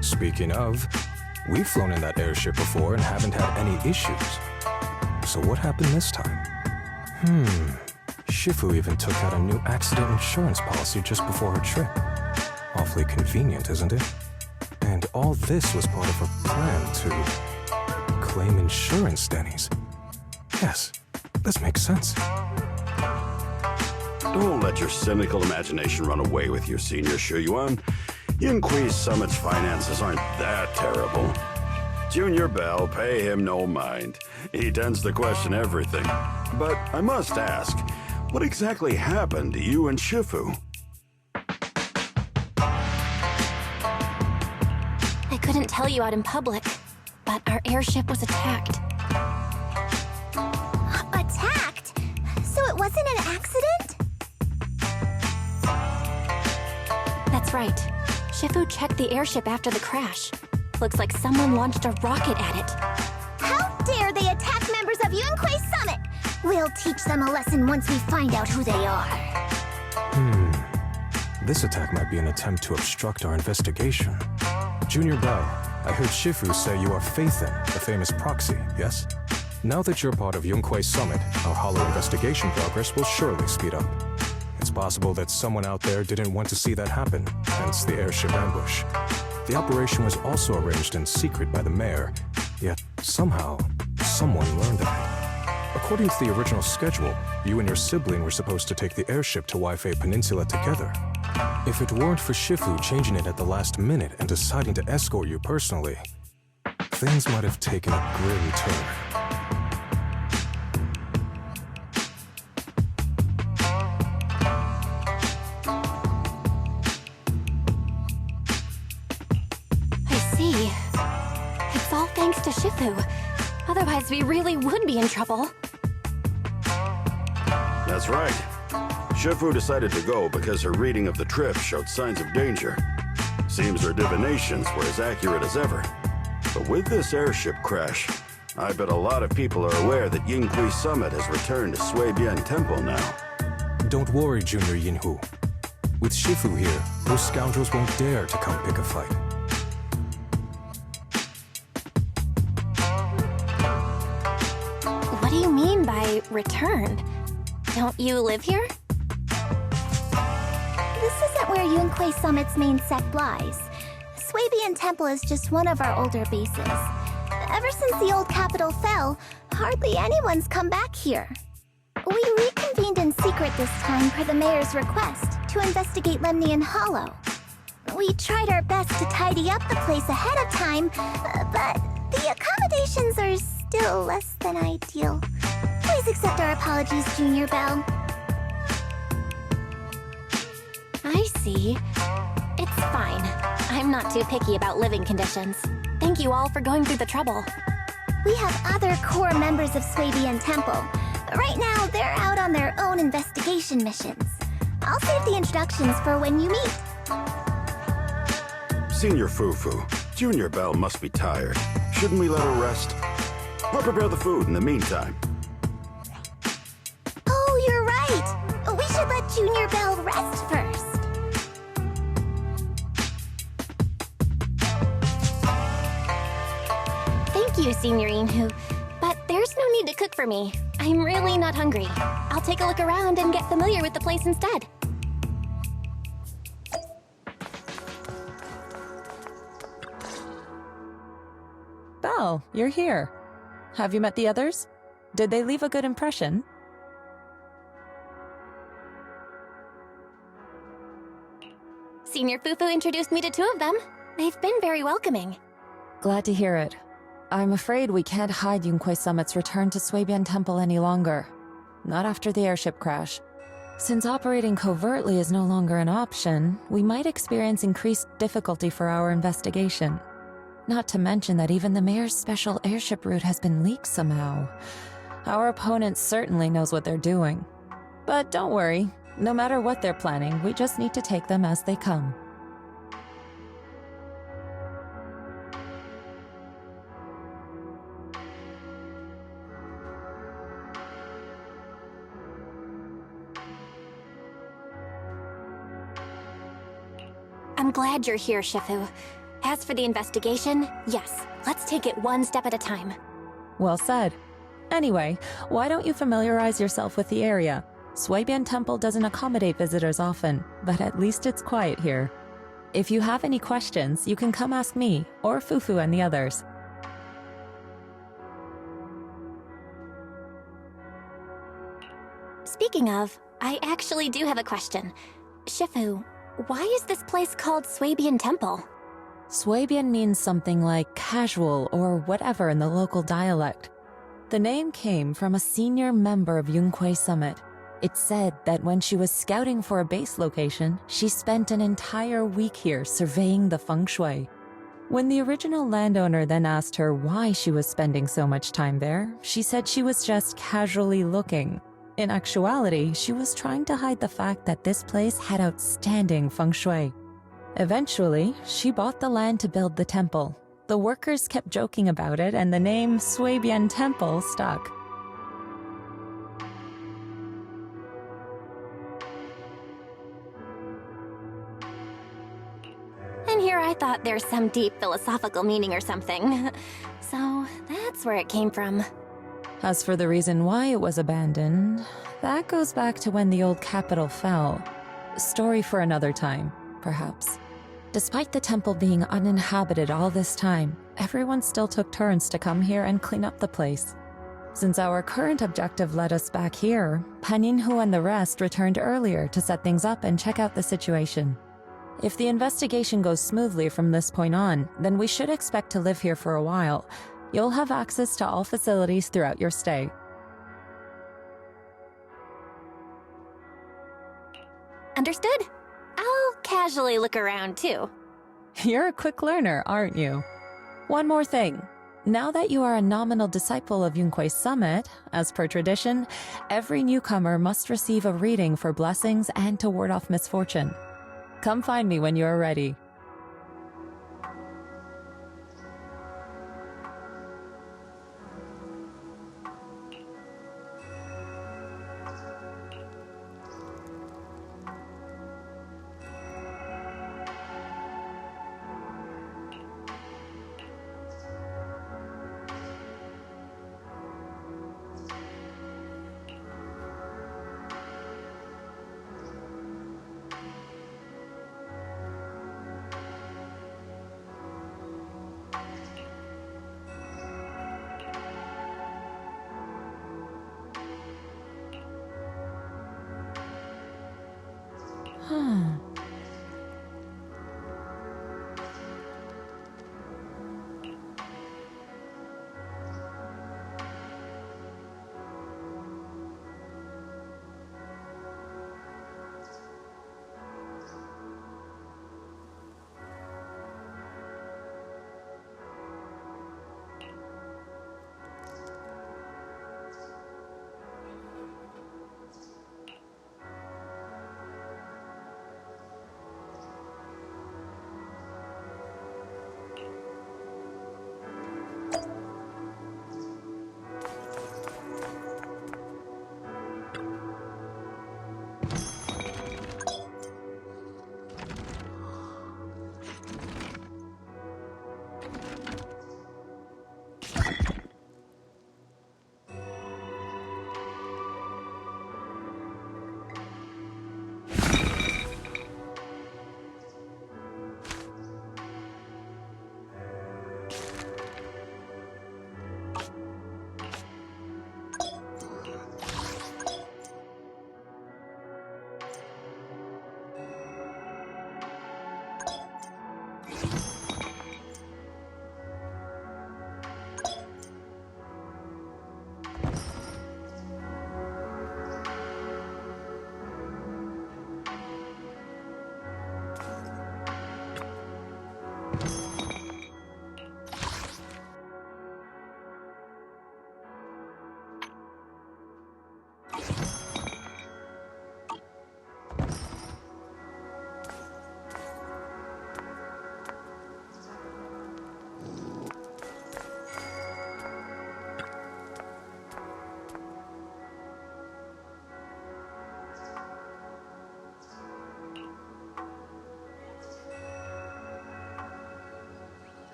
Speaking of, we've flown in that airship before and haven't had any issues. So what happened this time? Shifu even took out a new accident insurance policy just before her trip. Awfully convenient, isn't it? And all this was part of her plan to claim insurance, Denny's. Yes, this makes sense. Don't let your cynical imagination run away with you, Senior Shuyuan. Yunquay Summit's finances aren't that terrible. Junior Belle, pay him no mind. He tends to question everything. But I must ask, what exactly happened to you and Shifu? I couldn't tell you out in public, but our airship was attacked. Attacked? So it wasn't an accident? That's right. Shifu checked the airship after the crash. Looks like someone launched a rocket at it. How dare they attack members of Yunquay Summit? We'll teach them a lesson once we find out who they are. This attack might be an attempt to obstruct our investigation. Junior Belle, I heard Shifu say you are Faithin, the famous proxy, yes? Now that you're part of Yunquay Summit, our hollow investigation progress will surely speed up. It's possible that someone out there didn't want to see that happen, hence the airship ambush. The operation was also arranged in secret by the mayor, yet somehow, someone learned of it. According to the original schedule, you and your sibling were supposed to take the airship to Waifei Peninsula together. If it weren't for Shifu changing it at the last minute and deciding to escort you personally, things might have taken a grim turn. I see. It's all thanks to Shifu. Otherwise, we really would be in trouble. That's right. Shifu decided to go because her reading of the trip showed signs of danger. Seems her divinations were as accurate as ever. But with this airship crash, I bet a lot of people are aware that Yinghui Summit has returned to Suibian Temple now. Don't worry, Junior Yinhu. With Shifu here, those scoundrels won't dare to come pick a fight. What do you mean by return? Don't you live here? This isn't where Yunquay Summit's main sect lies. Suibian Temple is just one of our older bases. Ever since the old capital fell, hardly anyone's come back here. We reconvened in secret this time per the mayor's request to investigate Lemnian Hollow. We tried our best to tidy up the place ahead of time, but the accommodations are still less than ideal. Please accept our apologies, Junior Belle. I see. It's fine. I'm not too picky about living conditions. Thank you all for going through the trouble. We have other core members of Suibian Temple. Right now, they're out on their own investigation missions. I'll save the introductions for when you meet. Senior Fufu, Junior Belle must be tired. Shouldn't we let her rest? I'll prepare the food in the meantime. Oh, you're right! We should let Junior Belle rest first. Thank you, Senior Inhu. But there's no need to cook for me. I'm really not hungry. I'll take a look around and get familiar with the place instead. Belle, you're here. Have you met the others? Did they leave a good impression? Senior Fufu introduced me to two of them. They've been very welcoming. Glad to hear it. I'm afraid we can't hide Yunquay Summit's return to Suibian Temple any longer. Not after the airship crash. Since operating covertly is no longer an option, we might experience increased difficulty for our investigation. Not to mention that even the mayor's special airship route has been leaked somehow. Our opponent certainly knows what they're doing. But don't worry, no matter what they're planning, we just need to take them as they come. I'm glad you're here, Shifu. As for the investigation, yes, let's take it one step at a time. Well said. Anyway, why don't you familiarize yourself with the area? Suibian Temple doesn't accommodate visitors often, but at least it's quiet here. If you have any questions, you can come ask me, or Fufu and the others. Speaking of, I actually do have a question. Shifu, why is this place called Suibian Temple? Suibian means something like casual or whatever in the local dialect. The name came from a senior member of Yunquay Summit. It's said that when she was scouting for a base location, she spent an entire week here surveying the feng shui. When the original landowner then asked her why she was spending so much time there, she said she was just casually looking. In actuality, she was trying to hide the fact that this place had outstanding feng shui. Eventually, she bought the land to build the temple. The workers kept joking about it, and the name Suibian Temple stuck. And here I thought there's some deep philosophical meaning or something. So that's where it came from. As for the reason why it was abandoned, that goes back to when the old capital fell. Story for another time, perhaps. Despite the temple being uninhabited all this time, everyone still took turns to come here and clean up the place. Since our current objective led us back here, Paninhu and the rest returned earlier to set things up and check out the situation. If the investigation goes smoothly from this point on, then we should expect to live here for a while. You'll have access to all facilities throughout your stay. Understood? I'll casually look around, too. You're a quick learner, aren't you? One more thing. Now that you are a nominal disciple of Yunque's summit, as per tradition, every newcomer must receive a reading for blessings and to ward off misfortune. Come find me when you are ready.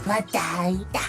またいた。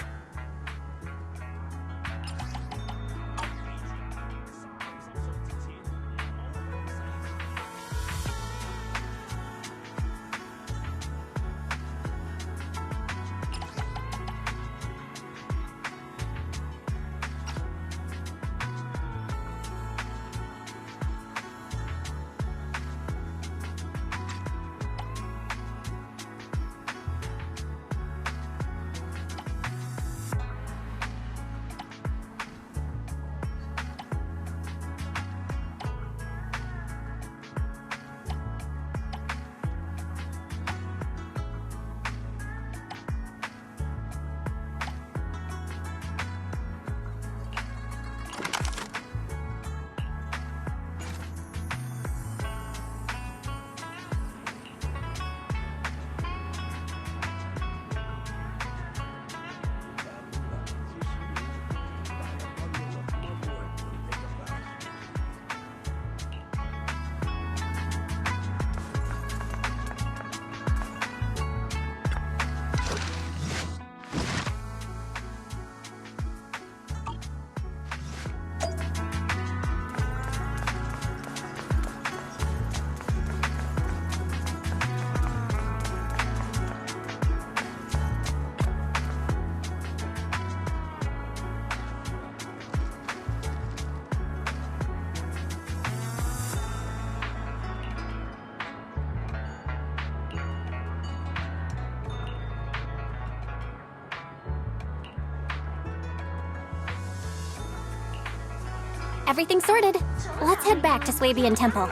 Everything sorted. Let's head back to Swabian Temple.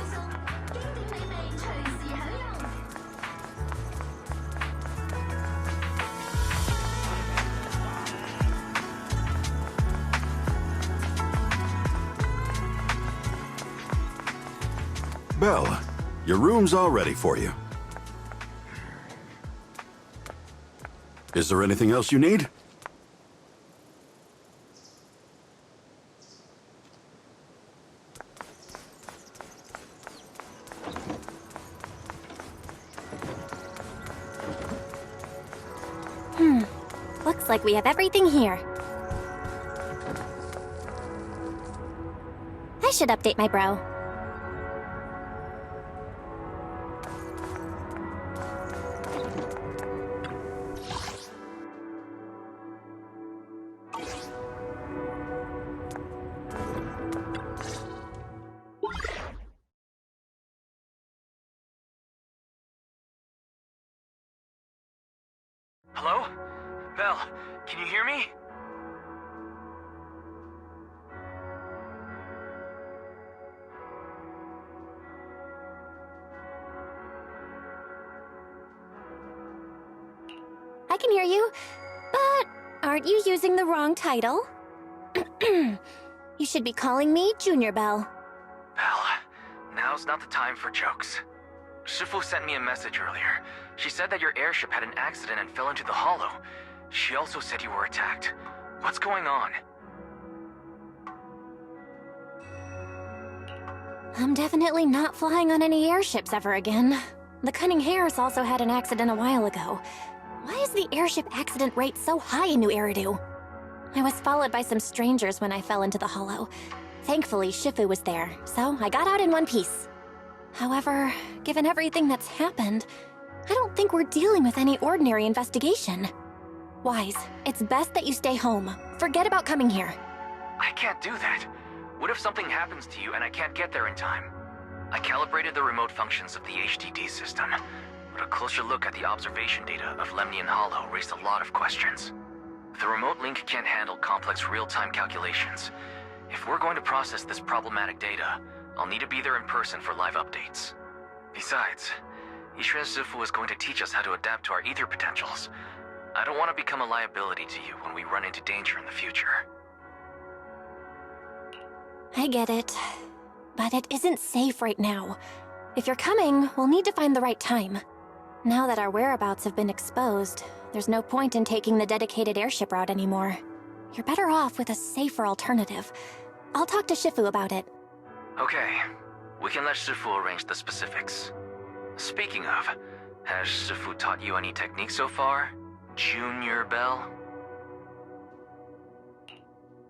Belle, your room's all ready for you. Is there anything else you need? Looks like we have everything here. I should update my bro. Hello? Belle, can you hear me? I can hear you, but aren't you using the wrong title? You should be calling me Junior Belle. Belle, now's not the time for jokes. Shifu sent me a message earlier. She said that your airship had an accident and fell into the hollow. She also said you were attacked. What's going on? I'm definitely not flying on any airships ever again. The Cunning Hares also had an accident a while ago. Why is the airship accident rate so high in New Eridu? I was followed by some strangers when I fell into the hollow. Thankfully, Shifu was there, so I got out in one piece. However, given everything that's happened, I don't think we're dealing with any ordinary investigation. Wise, it's best that you stay home. Forget about coming here. I can't do that. What if something happens to you and I can't get there in time? I calibrated the remote functions of the HDD system, but a closer look at the observation data of Lemnian Hollow raised a lot of questions. The remote link can't handle complex real-time calculations. If we're going to process this problematic data, I'll need to be there in person for live updates. Besides, Ishren Sifu is going to teach us how to adapt to our ether potentials. I don't want to become a liability to you when we run into danger in the future. I get it, but it isn't safe right now. If you're coming, we'll need to find the right time. Now that our whereabouts have been exposed, there's no point in taking the dedicated airship route anymore. You're better off with a safer alternative. I'll talk to Shifu about it. Okay, we can let Shifu arrange the specifics. Speaking of, has Shifu taught you any techniques so far? Junior Bell?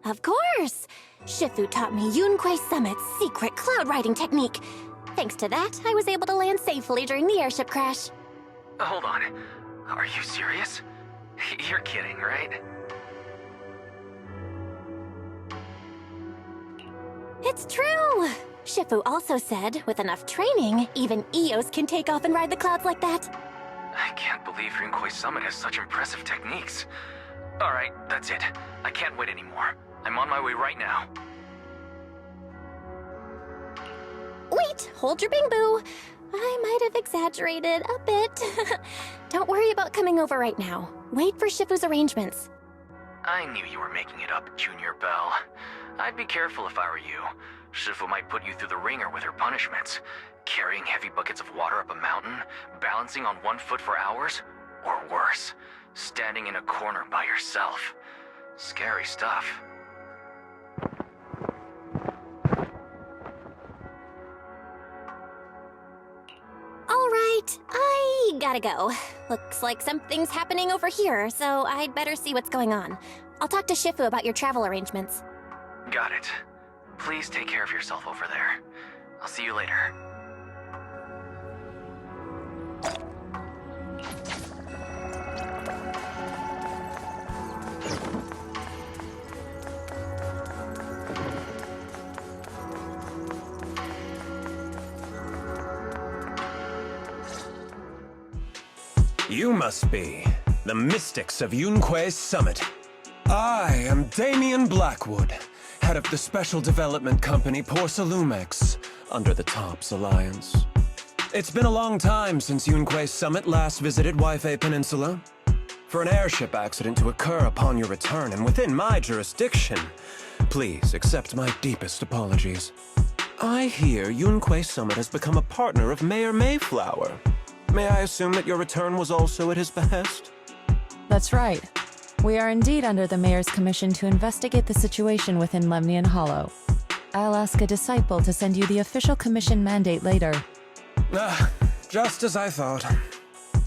Of course! Shifu taught me Yunquei Summit's secret cloud riding technique. Thanks to that, I was able to land safely during the airship crash. Hold on. Are you serious? You're kidding, right? It's true! Shifu also said, with enough training, even Eos can take off and ride the clouds like that. I can't believe Yunquei Summit has such impressive techniques. Alright, that's it. I can't wait anymore. I'm on my way right now. Wait, hold your bing boo. I might have exaggerated a bit. Don't worry about coming over right now. Wait for Shifu's arrangements. I knew you were making it up, Junior Bell. I'd be careful if I were you. Shifu might put you through the ringer with her punishments. Carrying heavy buckets of water up a mountain, balancing on one foot for hours, or worse, standing in a corner by yourself. Scary stuff. All right, I gotta go. Looks like something's happening over here, so I'd better see what's going on. I'll talk to Shifu about your travel arrangements. Got it. Please take care of yourself over there. I'll see you later. You must be the mystics of Yunquei Summit. I am Damien Blackwood, head of the Special Development Company Porcelumex, under the TOPS Alliance. It's been a long time since Yunquei Summit last visited Waifei Peninsula. For an airship accident to occur upon your return and within my jurisdiction, please accept my deepest apologies. I hear Yunquei Summit has become a partner of Mayor Mayflower. May I assume that your return was also at his behest? That's right. We are indeed under the Mayor's commission to investigate the situation within Lemnian Hollow. I'll ask a disciple to send you the official commission mandate later. Just as I thought.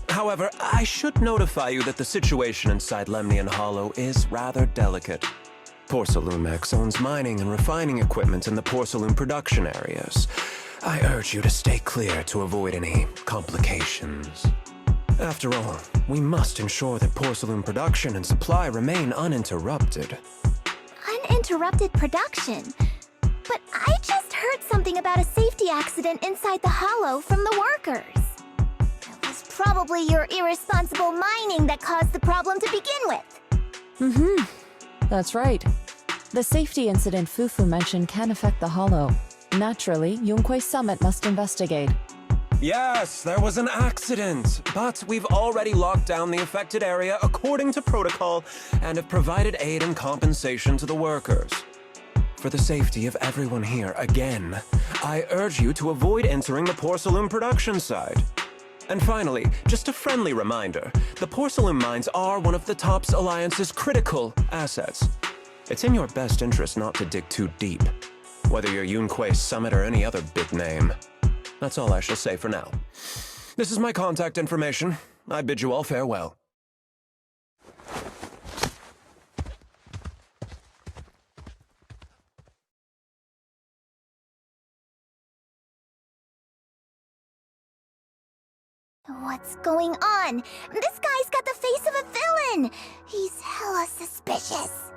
However, I should notify you that the situation inside Lemnian Hollow is rather delicate. Porcelumex owns mining and refining equipment in the porcelain production areas. I urge you to stay clear to avoid any complications. After all, we must ensure that porcelain production and supply remain uninterrupted. Uninterrupted production? But I just heard something about a safety accident inside the hollow from the workers. It was probably your irresponsible mining that caused the problem to begin with. That's right. The safety incident Fufu mentioned can affect the hollow. Naturally, Yunquei Summit must investigate. Yes, there was an accident, but we've already locked down the affected area according to protocol and have provided aid and compensation to the workers. For the safety of everyone here, again, I urge you to avoid entering the porcelain production site. And finally, just a friendly reminder, the porcelain mines are one of the TOPS Alliance's critical assets. It's in your best interest not to dig too deep, whether you're Yunquei Summit or any other big name. That's all I shall say for now. This is my contact information. I bid you all farewell. What's going on? This guy's got the face of a villain! He's hella suspicious.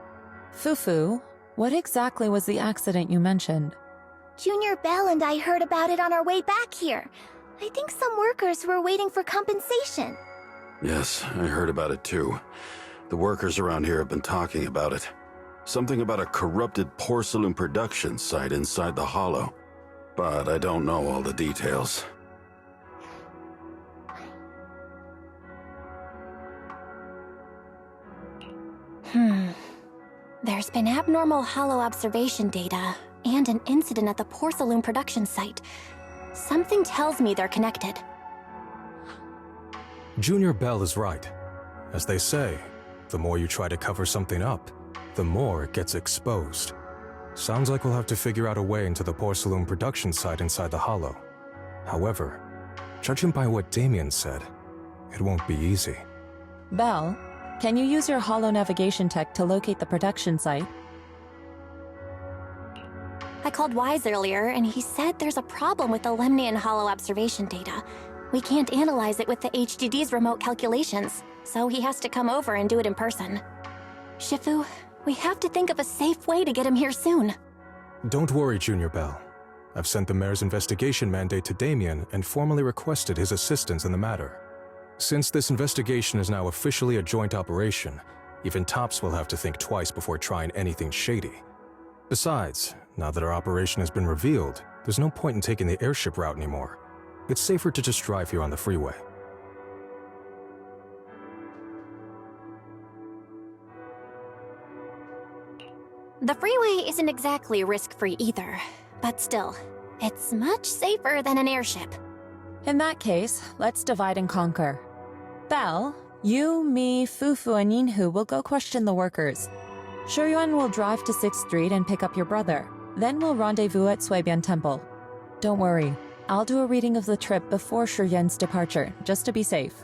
Fufu, what exactly was the accident you mentioned? Junior Bell and I heard about it on our way back here. I think some workers were waiting for compensation. Yes, I heard about it too. The workers around here have been talking about it. Something about a corrupted porcelain production site inside the hollow. But I don't know all the details. There's been abnormal hollow observation data and an incident at the porcelain production site. Something tells me they're connected. Junior Bell is right. As they say, the more you try to cover something up, the more it gets exposed. Sounds like we'll have to figure out a way into the porcelain production site inside the hollow. However, judging by what Damien said, it won't be easy. Bell, Can you use your holo navigation tech to locate the production site? I called Wise earlier, and he said there's a problem with the Lemnian Hollow observation data. We can't analyze it with the HDD's remote calculations, so he has to come over and do it in person. Shifu, we have to think of a safe way to get him here soon. Don't worry, Junior Bell. I've sent the mayor's investigation mandate to Damien and formally requested his assistance in the matter. Since this investigation is now officially a joint operation, even Tops will have to think twice before trying anything shady. Besides, now that our operation has been revealed, there's no point in taking the airship route anymore. It's safer to just drive here on the freeway. The freeway isn't exactly risk-free either, but still, it's much safer than an airship. In that case, let's divide and conquer. Belle, you, me, Fufu, and Yinhu will go question the workers. Shuyuan will drive to 6th Street and pick up your brother. Then we'll rendezvous at Suibian Temple. Don't worry, I'll do a reading of the trip before Shuyuan's departure, just to be safe.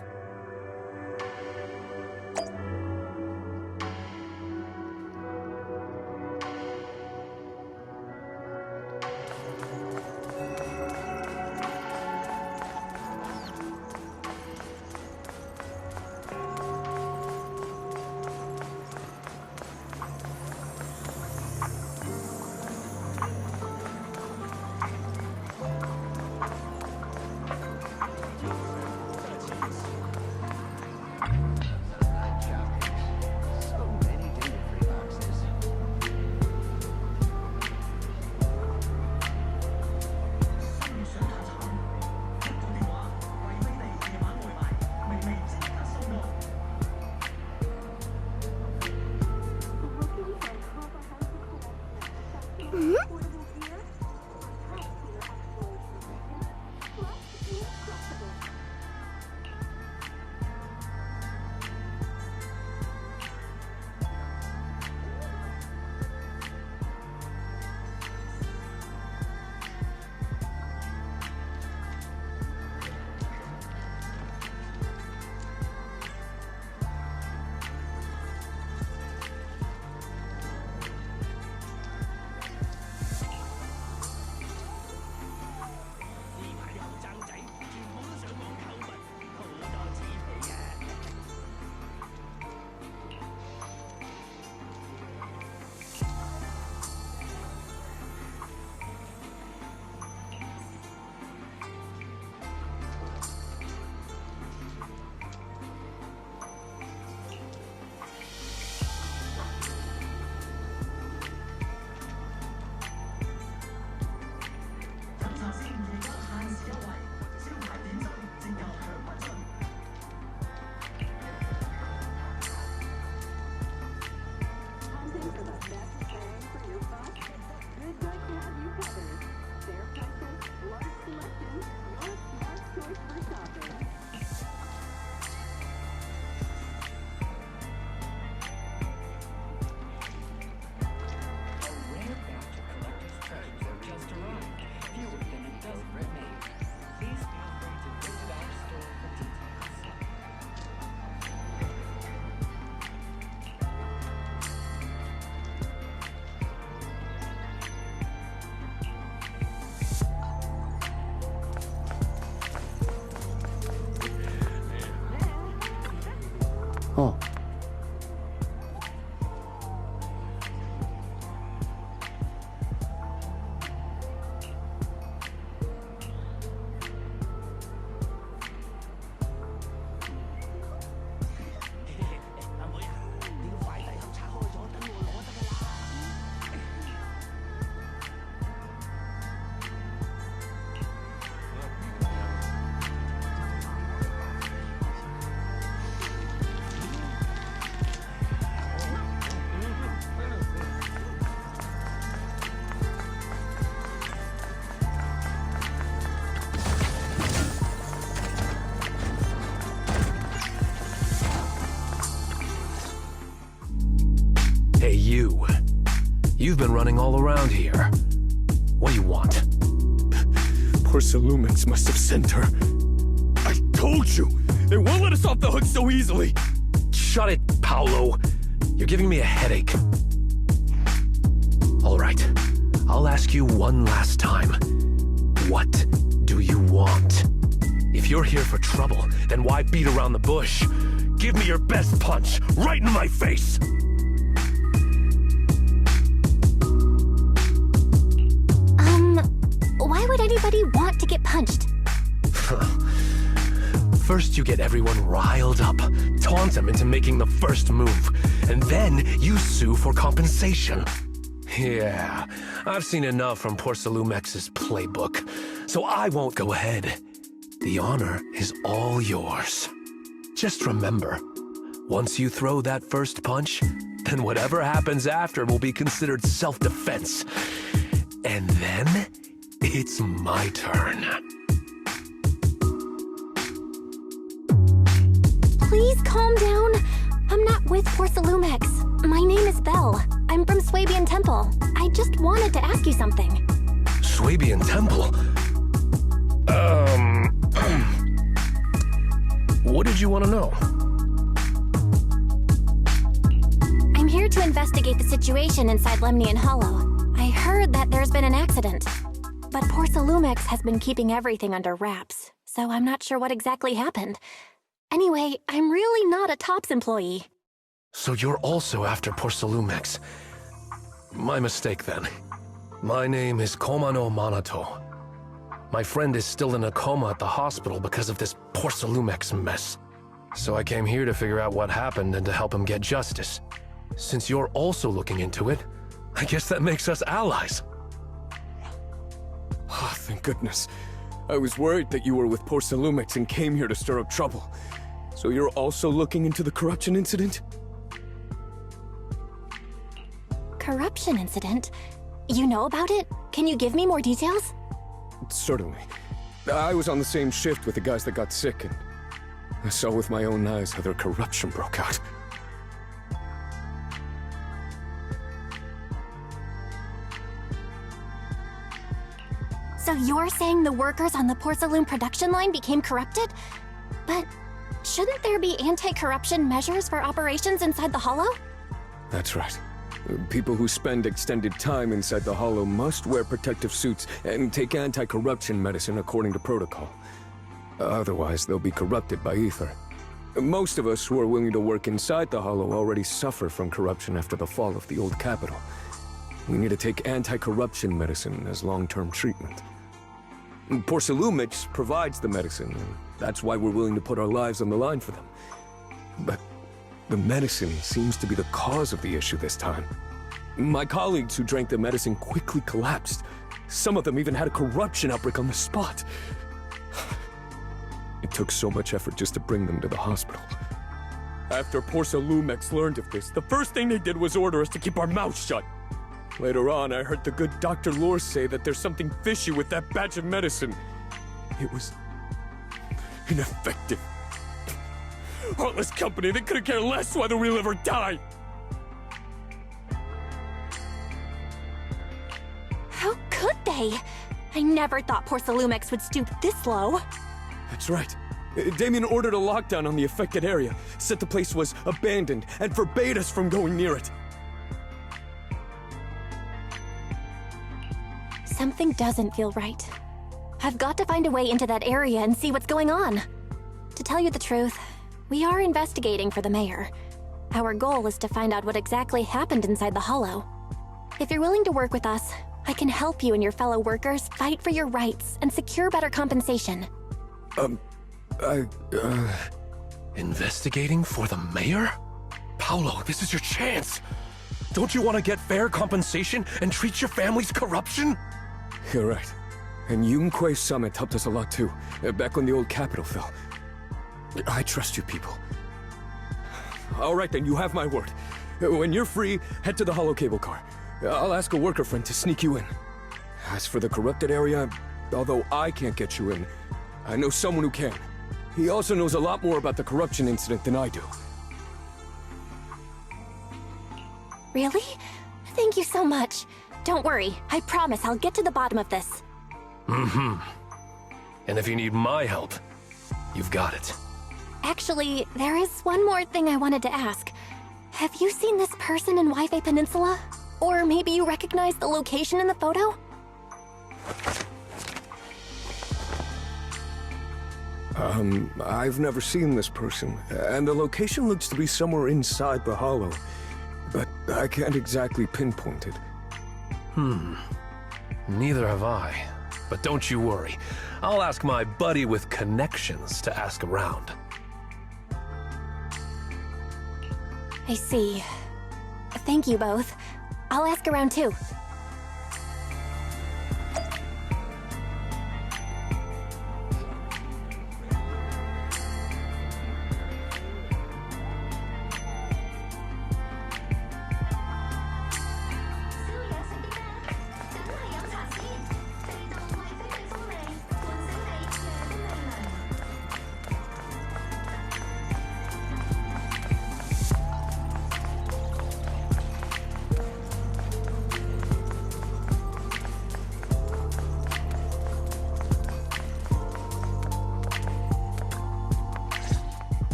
Oh. Hey, you. You've been running all around here. What do you want? Porcelumix must have sent her. I told you! They won't let us off the hook so easily! Shut it, Paolo. You're giving me a headache. All right, I'll ask you one last time. What do you want? If you're here for trouble, then why beat around the bush? Give me your best punch, right in my face! Why would anybody want to get punched? First you get everyone riled up, taunt them into making the first move, and then you sue for compensation. Yeah, I've seen enough from Porcelumex's playbook, so I won't go ahead. The honor is all yours. Just remember, once you throw that first punch, then whatever happens after will be considered self-defense. And then, it's my turn. Please calm down. I'm not with Porcelumex. My name is Belle. I'm from Swabian Temple. I just wanted to ask you something. Swabian Temple? What did you want to know? I'm here to investigate the situation inside Lemnian Hollow. I heard that there's been an accident, but Porcelumex has been keeping everything under wraps, so I'm not sure what exactly happened. Anyway, I'm really not a TOPS employee. So you're also after Porcelumex. My mistake then. My name is Komano Manato. My friend is still in a coma at the hospital because of this Porcelumex mess. So I came here to figure out what happened and to help him get justice. Since you're also looking into it, I guess that makes us allies. Oh, thank goodness. I was worried that you were with Porcelumex and came here to stir up trouble. So you're also looking into the corruption incident? Corruption incident? You know about it? Can you give me more details? Certainly. I was on the same shift with the guys that got sick, and I saw with my own eyes how their corruption broke out. So you're saying the workers on the Porcelume production line became corrupted? But shouldn't there be anti-corruption measures for operations inside the Hollow? That's right. People who spend extended time inside the Hollow must wear protective suits and take anti-corruption medicine according to protocol. Otherwise, they'll be corrupted by ether. Most of us who are willing to work inside the Hollow already suffer from corruption after the fall of the old capital. We need to take anti-corruption medicine as long-term treatment. Porcelumex provides the medicine, and that's why we're willing to put our lives on the line for them. But the medicine seems to be the cause of the issue this time. My colleagues who drank the medicine quickly collapsed. Some of them even had a corruption outbreak on the spot. It took so much effort just to bring them to the hospital. After Porcelumex learned of this, the first thing they did was order us to keep our mouths shut. Later on, I heard the good Dr. Lore say that there's something fishy with that batch of medicine. It was ineffective. Heartless company, they couldn't care less whether we live or die. How could they? I never thought Porcelumex would stoop this low. That's right. Damien ordered a lockdown on the affected area, said the place was abandoned, and forbade us from going near it. Something doesn't feel right. I've got to find a way into that area and see what's going on. To tell you the truth, we are investigating for the mayor. Our goal is to find out what exactly happened inside the Hollow. If you're willing to work with us, I can help you and your fellow workers fight for your rights and secure better compensation. Investigating for the mayor? Paolo, this is your chance. Don't you want to get fair compensation and treat your family's corruption? You're right. And Yunquei Summit helped us a lot too, back when the old capital fell. I trust you people. All right then, you have my word. When you're free, head to the Hollow cable car. I'll ask a worker friend to sneak you in. As for the corrupted area, although I can't get you in, I know someone who can. He also knows a lot more about the corruption incident than I do. Really? Thank you so much. Don't worry, I promise I'll get to the bottom of this. Mm-hmm. And if you need my help, you've got it. Actually, there is one more thing I wanted to ask. have you seen this person in Wi-Fi Peninsula? Or maybe you recognize the location in the photo? I've never seen this person, and the location looks to be somewhere inside the hollow, but I can't exactly pinpoint it. Neither have I. But don't you worry. I'll ask my buddy with connections to ask around. I see. Thank you both. I'll ask around too.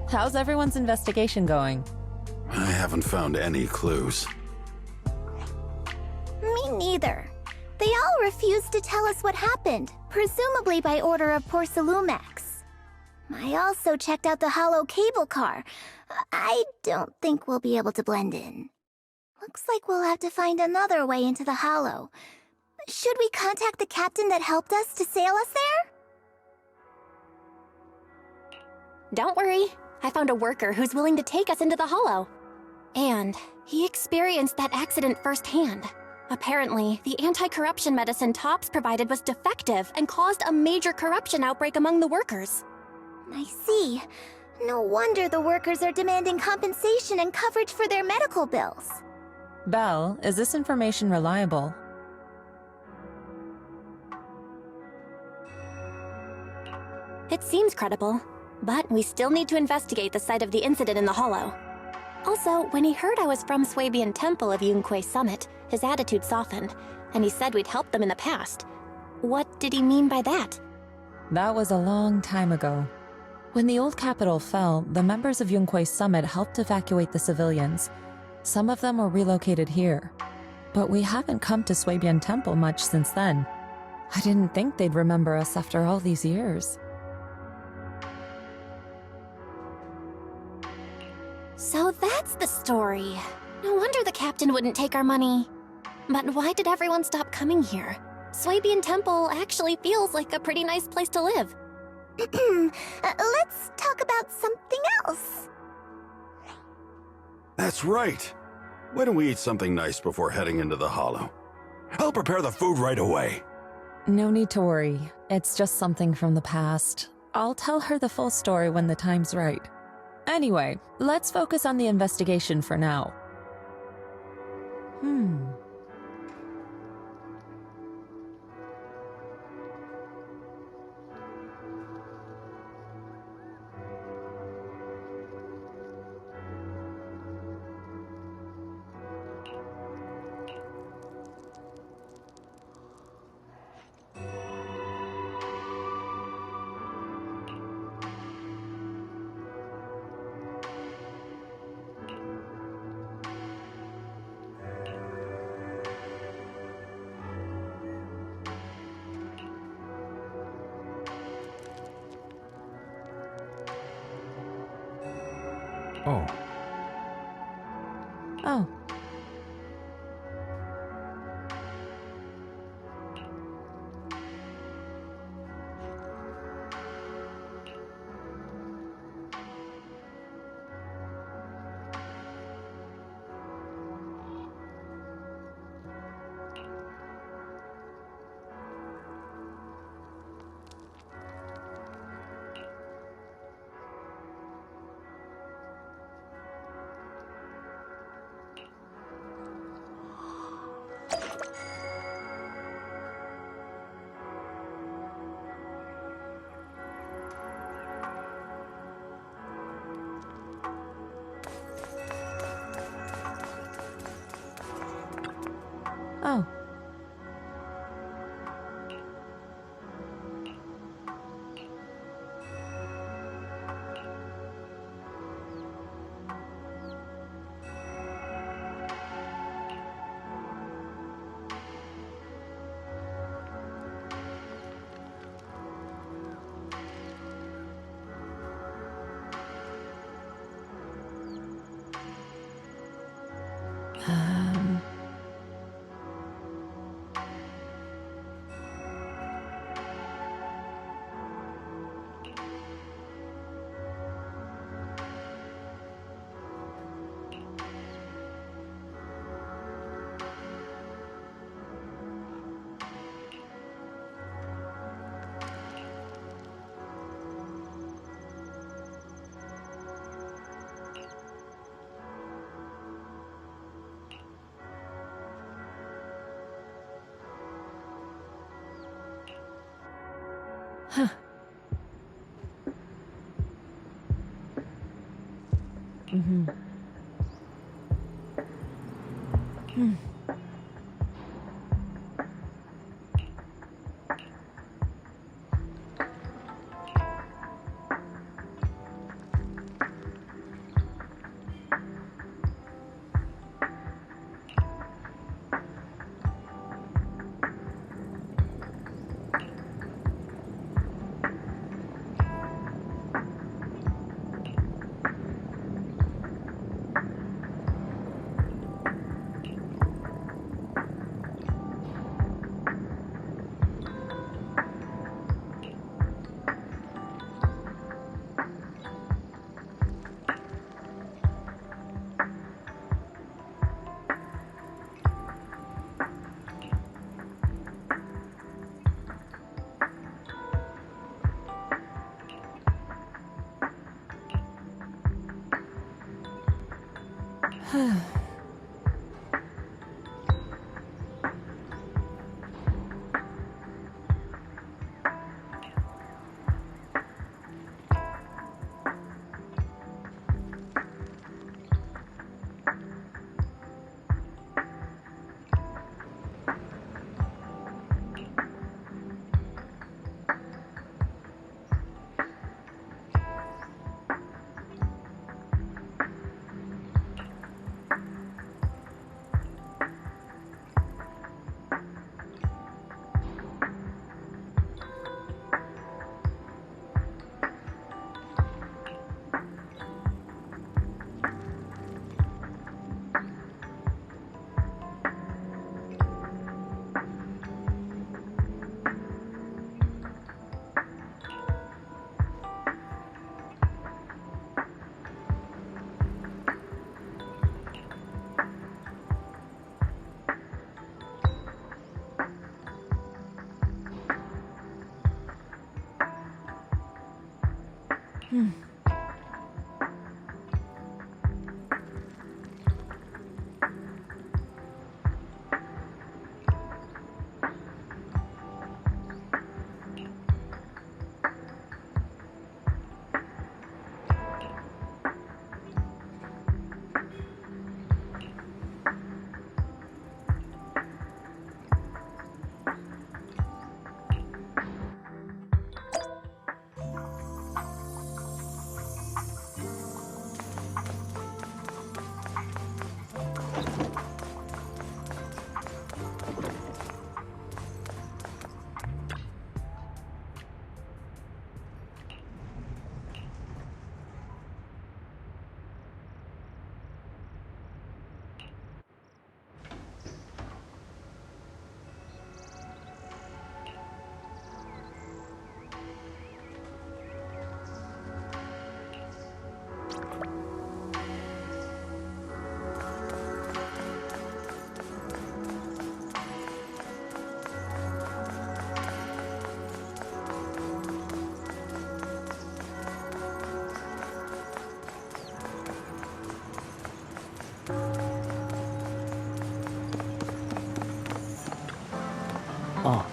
How's everyone's investigation going? I haven't found any clues. Me neither. They all refused to tell us what happened, presumably by order of Porcelumex. I also checked out the hollow cable car. I don't think we'll be able to blend in. Looks like we'll have to find another way into the hollow. Should we contact the captain that helped us to sail us there? Don't worry. I found a worker who's willing to take us into the hollow. And he experienced that accident firsthand. Apparently, the anti-corruption medicine Tops provided was defective and caused a major corruption outbreak among the workers. I see. No wonder the workers are demanding compensation and coverage for their medical bills. Belle, is this information reliable? It seems credible, but we still need to investigate the site of the incident in the hollow. Also, when he heard I was from Swabian Temple of Yunquay Summit, his attitude softened, and he said we'd helped them in the past. What did he mean by that? That was a long time ago. When the old capital fell, the members of Yunquay Summit helped evacuate the civilians. Some of them were relocated here. But we haven't come to Swabian Temple much since then. I didn't think they'd remember us after all these years. So that's the story. No wonder the captain wouldn't take our money. But why did everyone stop coming here? Swabian Temple actually feels like a pretty nice place to live. Let's talk about something else. That's right. Why don't we eat something nice before heading into the hollow? I'll prepare the food right away. No need to worry. It's just something from the past. I'll tell her the full story when the time's right. Anyway, let's focus on the investigation for now. Oh. Oh. Oh. Huh. Mm-hmm. Hmm. Hmm. Oh.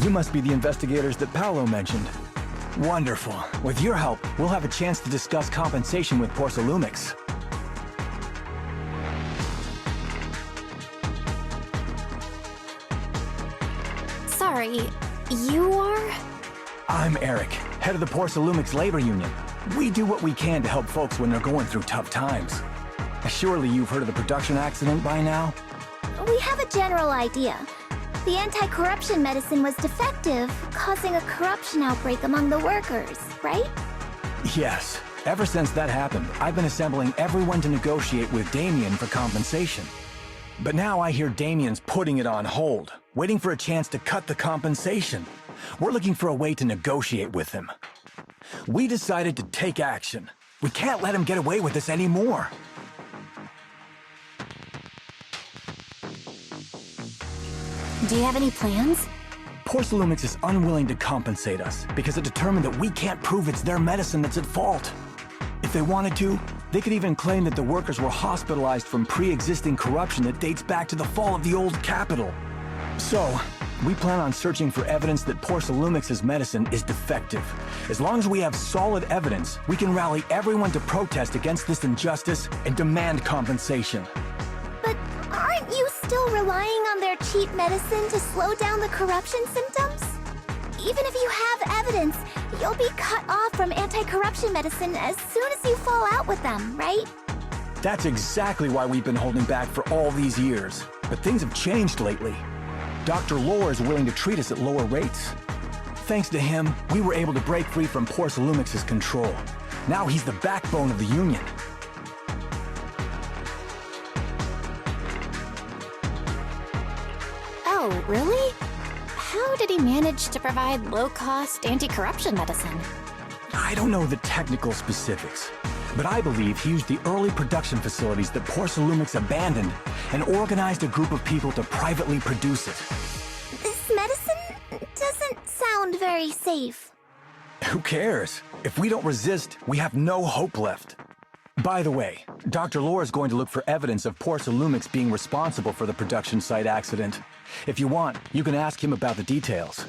You must be the investigators that Paolo mentioned. Wonderful. With your help, we'll have a chance to discuss compensation with Porsalumix. Sorry, you are? I'm Eric, head of the Porsalumix Labor Union. We do what we can to help folks when they're going through tough times. Surely you've heard of the production accident by now? We have a general idea. The anti-corruption medicine was defective, causing a corruption outbreak among the workers, right? Yes. Ever since that happened, I've been assembling everyone to negotiate with Damien for compensation. But now I hear Damien's putting it on hold, waiting for a chance to cut the compensation. We're looking for a way to negotiate with him. We decided to take action. We can't let him get away with this anymore. Do you have any plans? Porsalumix is unwilling to compensate us because it determined that we can't prove it's their medicine that's at fault. If they wanted to, they could even claim that the workers were hospitalized from pre-existing corruption that dates back to the fall of the old capital. So, we plan on searching for evidence that Porsalumix's medicine is defective. As long as we have solid evidence, we can rally everyone to protest against this injustice and demand compensation. But aren't you still relying on their cheap medicine to slow down the corruption symptoms? Even if you have evidence, you'll be cut off from anti-corruption medicine as soon as you fall out with them, right? That's exactly why we've been holding back for all these years. But things have changed lately. Dr. Lore is willing to treat us at lower rates. Thanks to him, we were able to break free from Porsalumix's control. Now he's the backbone of the Union. Oh, really? How did he manage to provide low-cost anti-corruption medicine? I don't know the technical specifics, but I believe he used the early production facilities that Porsalumix abandoned and organized a group of people to privately produce it. This medicine doesn't sound very safe. Who cares? If we don't resist, we have no hope left. By the way, Dr. Lore is going to look for evidence of Porsalumix being responsible for the production site accident. If you want, you can ask him about the details.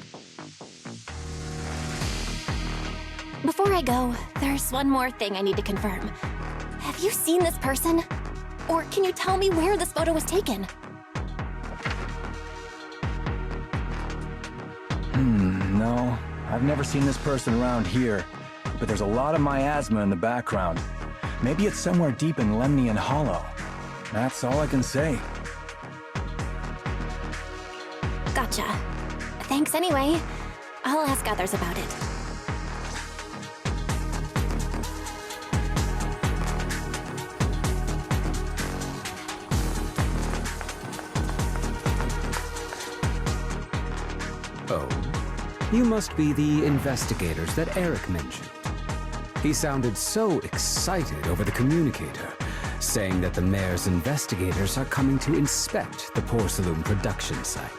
Before I go, there's one more thing I need to confirm. Have you seen this person? Or can you tell me where this photo was taken? No. I've never seen this person around here, but there's a lot of miasma in the background. Maybe it's somewhere deep in Lemnian Hollow. That's all I can say. Gotcha. Thanks anyway. I'll ask others about it. Oh, you must be the investigators that Eric mentioned. He sounded so excited over the communicator, saying that the mayor's investigators are coming to inspect the Porcelain production site.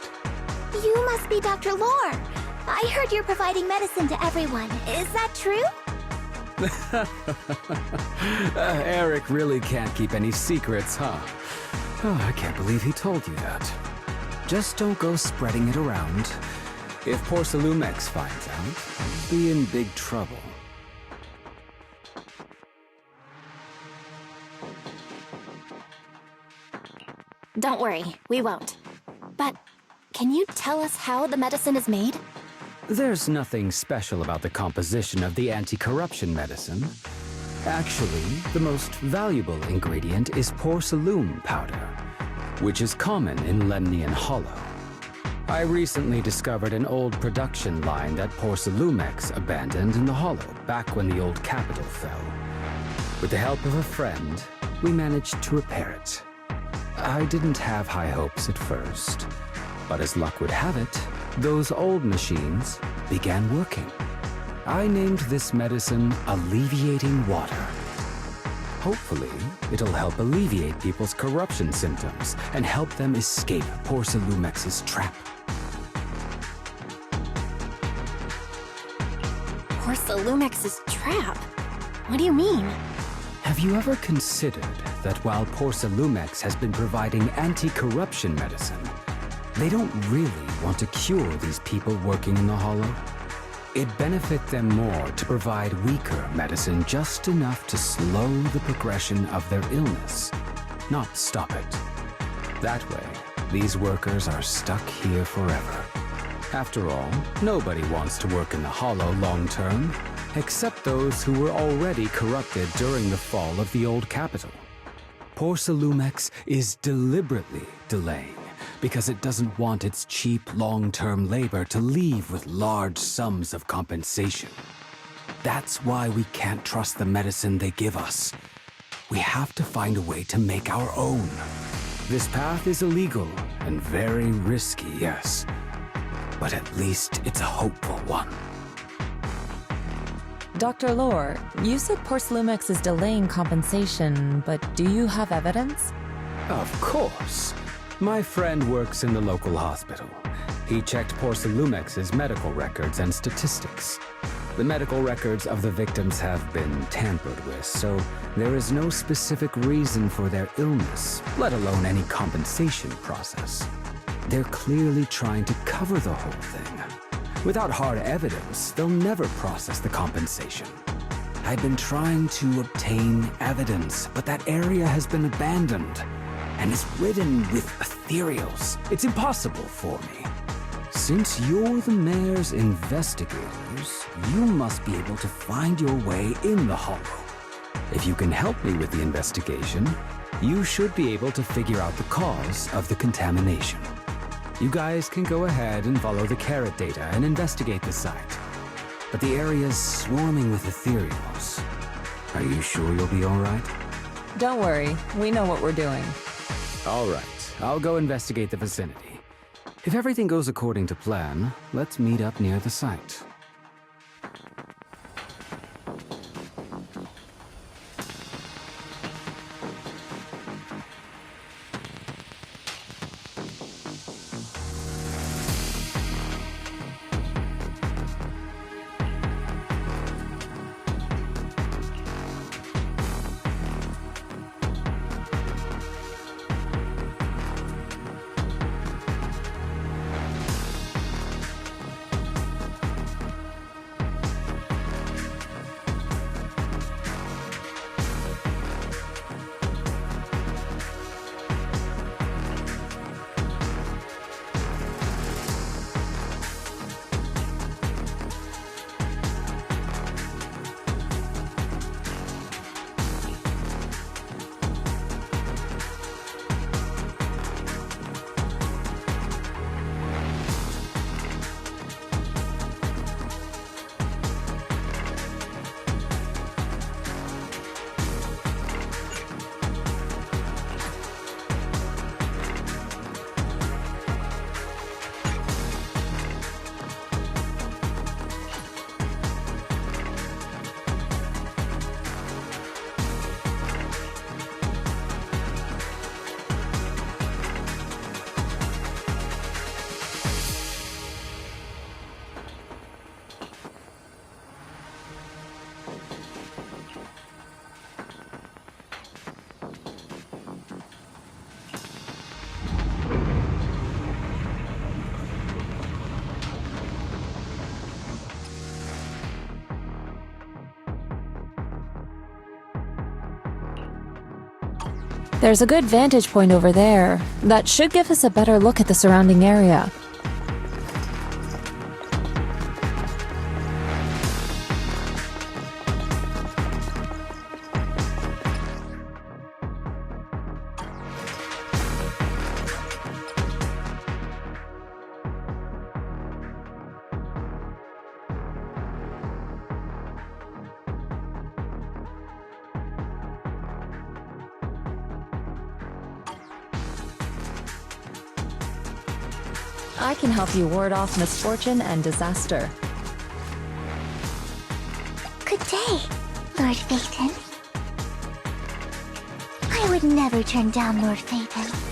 You must be Dr. Lore. I heard you're providing medicine to everyone. Is that true? Eric really can't keep any secrets, huh? Oh, I can't believe he told you that. Just don't go spreading it around. If Porsalumix finds out, you'll be in big trouble. Don't worry, we won't. But can you tell us how the medicine is made? There's nothing special about the composition of the anti-corruption medicine. Actually, the most valuable ingredient is porcelain powder, which is common in Lemnian Hollow. I recently discovered an old production line that Porsalumix abandoned in the Hollow back when the old capital fell. With the help of a friend, we managed to repair it. I didn't have high hopes at first, but as luck would have it, those old machines began working. I named this medicine Alleviating Water. Hopefully, it'll help alleviate people's corruption symptoms and help them escape Porsalumix's trap. Porsalumix's trap? What do you mean? Have you ever considered that while Porsalumix has been providing anti-corruption medicine, they don't really want to cure these people working in the Hollow. It'd benefit them more to provide weaker medicine just enough to slow the progression of their illness, not stop it. That way, these workers are stuck here forever. After all, nobody wants to work in the Hollow long term, except those who were already corrupted during the fall of the old capital. Porcelumex is deliberately delaying because it doesn't want its cheap long-term labor to leave with large sums of compensation. That's why we can't trust the medicine they give us. We have to find a way to make our own. This path is illegal and very risky, yes, but at least it's a hopeful one. Dr. Lore, you said Porcelumex is delaying compensation, but do you have evidence? Of course. My friend works in the local hospital. He checked Porcelumex's medical records and statistics. The medical records of the victims have been tampered with, so there is no specific reason for their illness, let alone any compensation process. They're clearly trying to cover the whole thing. Without hard evidence, they'll never process the compensation. I've been trying to obtain evidence, but that area has been abandoned and is ridden with ethereals. It's impossible for me. Since you're the mayor's investigators, you must be able to find your way in the Hollow. If you can help me with the investigation, you should be able to figure out the cause of the contamination. You guys can go ahead and follow the carrot data and investigate the site. But the area's swarming with ethereals. Are you sure you'll be all right? Don't worry, we know what we're doing. All right, I'll go investigate the vicinity. If everything goes according to plan, let's meet up near the site. There's a good vantage point over there. That should give us a better look at the surrounding area. I can help you ward off misfortune and disaster. Good day, Lord Phaeton. I would never turn down Lord Phaeton.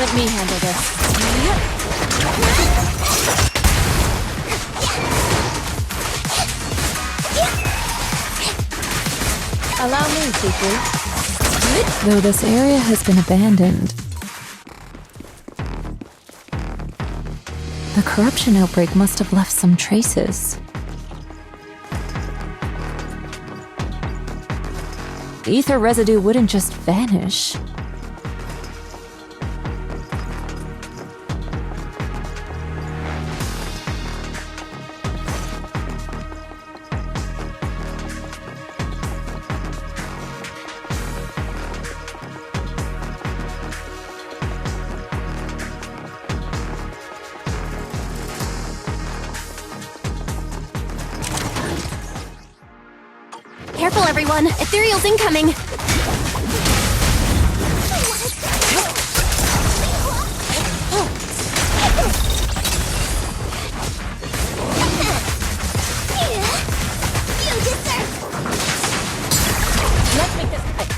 Let me handle this. Allow me, Sifu. Though this area has been abandoned, the corruption outbreak must have left some traces. Ether residue wouldn't just vanish. Careful, everyone! Ethereal's incoming! Let's make this quick.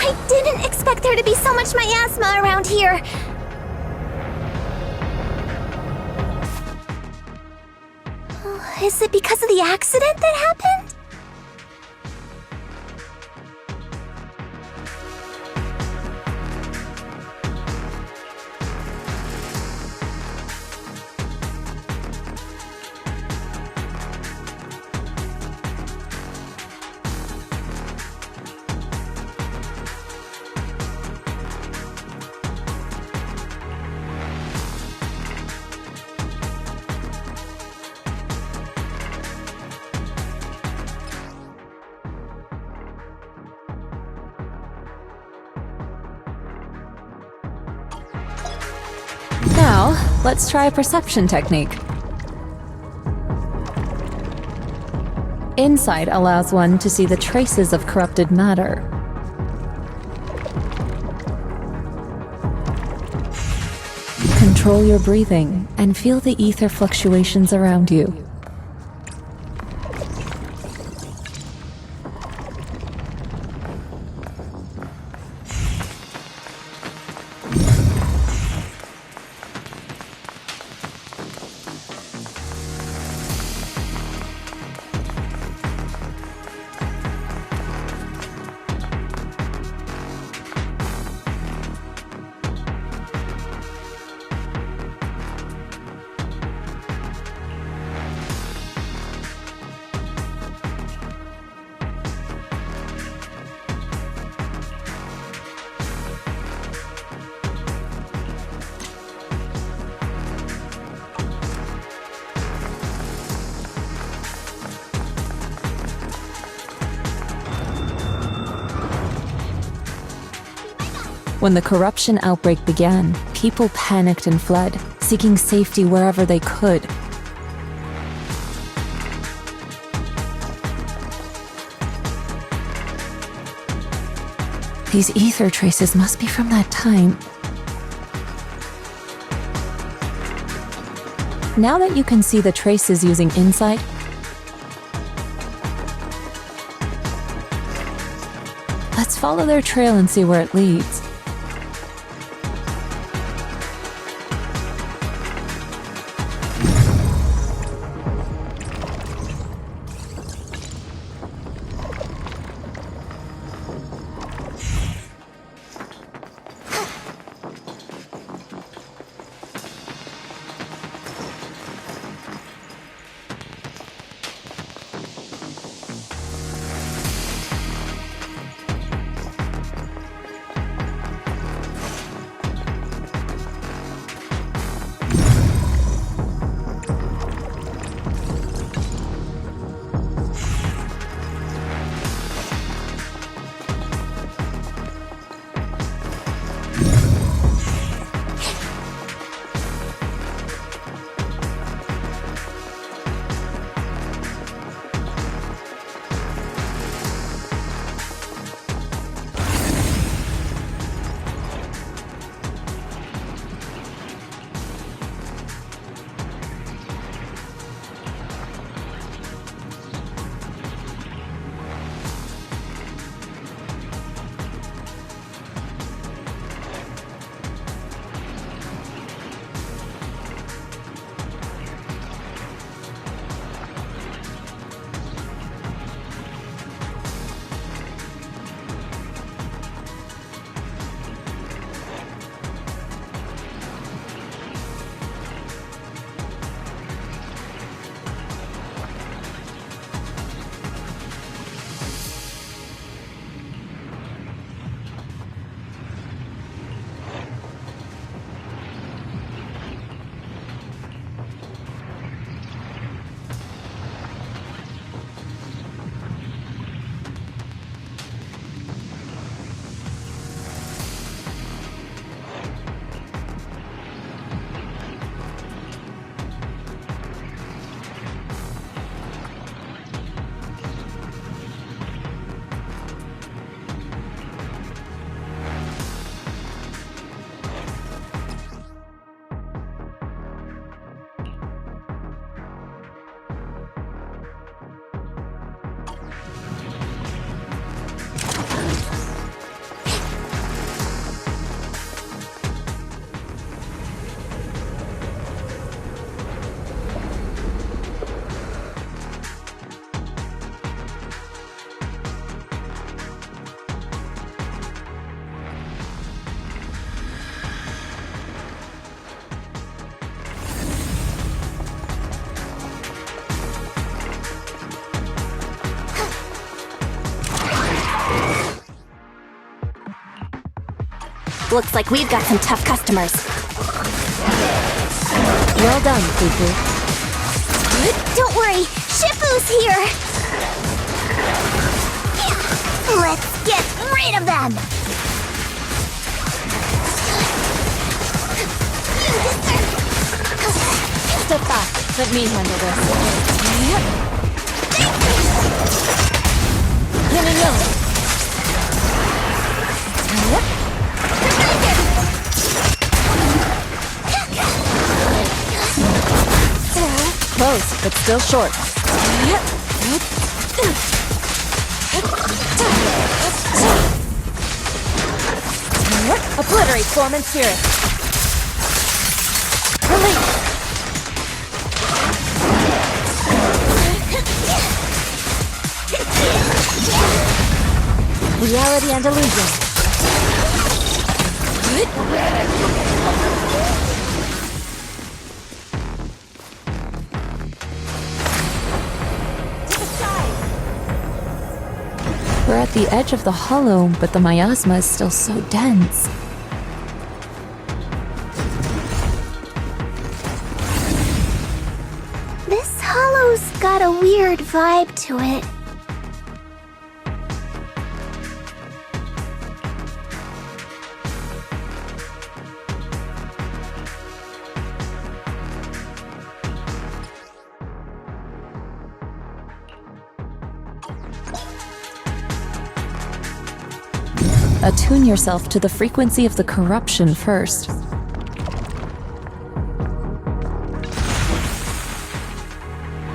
I didn't expect there to be so much miasma around here. Oh, is it because of the accident that happened? Now, let's try a perception technique. Insight allows one to see the traces of corrupted matter. Control your breathing and feel the ether fluctuations around you. When the corruption outbreak began, people panicked and fled, seeking safety wherever they could. These ether traces must be from that time. Now that you can see the traces using insight, let's follow their trail and see where it leads. Looks like we've got some tough customers. Well done, Fufu. Don't worry, Shifu's here! Let's get rid of them! Step back. Let me handle this. No. Close, but still short. Obliterate form and spirit. Release. Reality and illusion. We're at the edge of the hollow, but the miasma is still so dense. This hollow's got a weird vibe to it. Attune yourself to the frequency of the corruption first.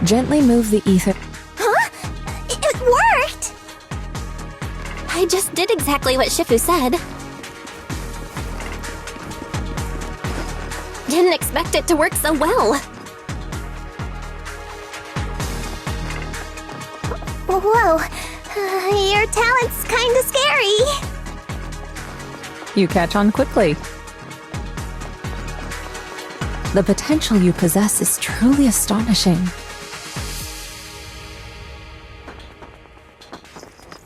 Gently move the ether. Huh? It worked! I just did exactly what Shifu said. Didn't expect it to work so well. Whoa, your talent's kinda scary. You catch on quickly. The potential you possess is truly astonishing.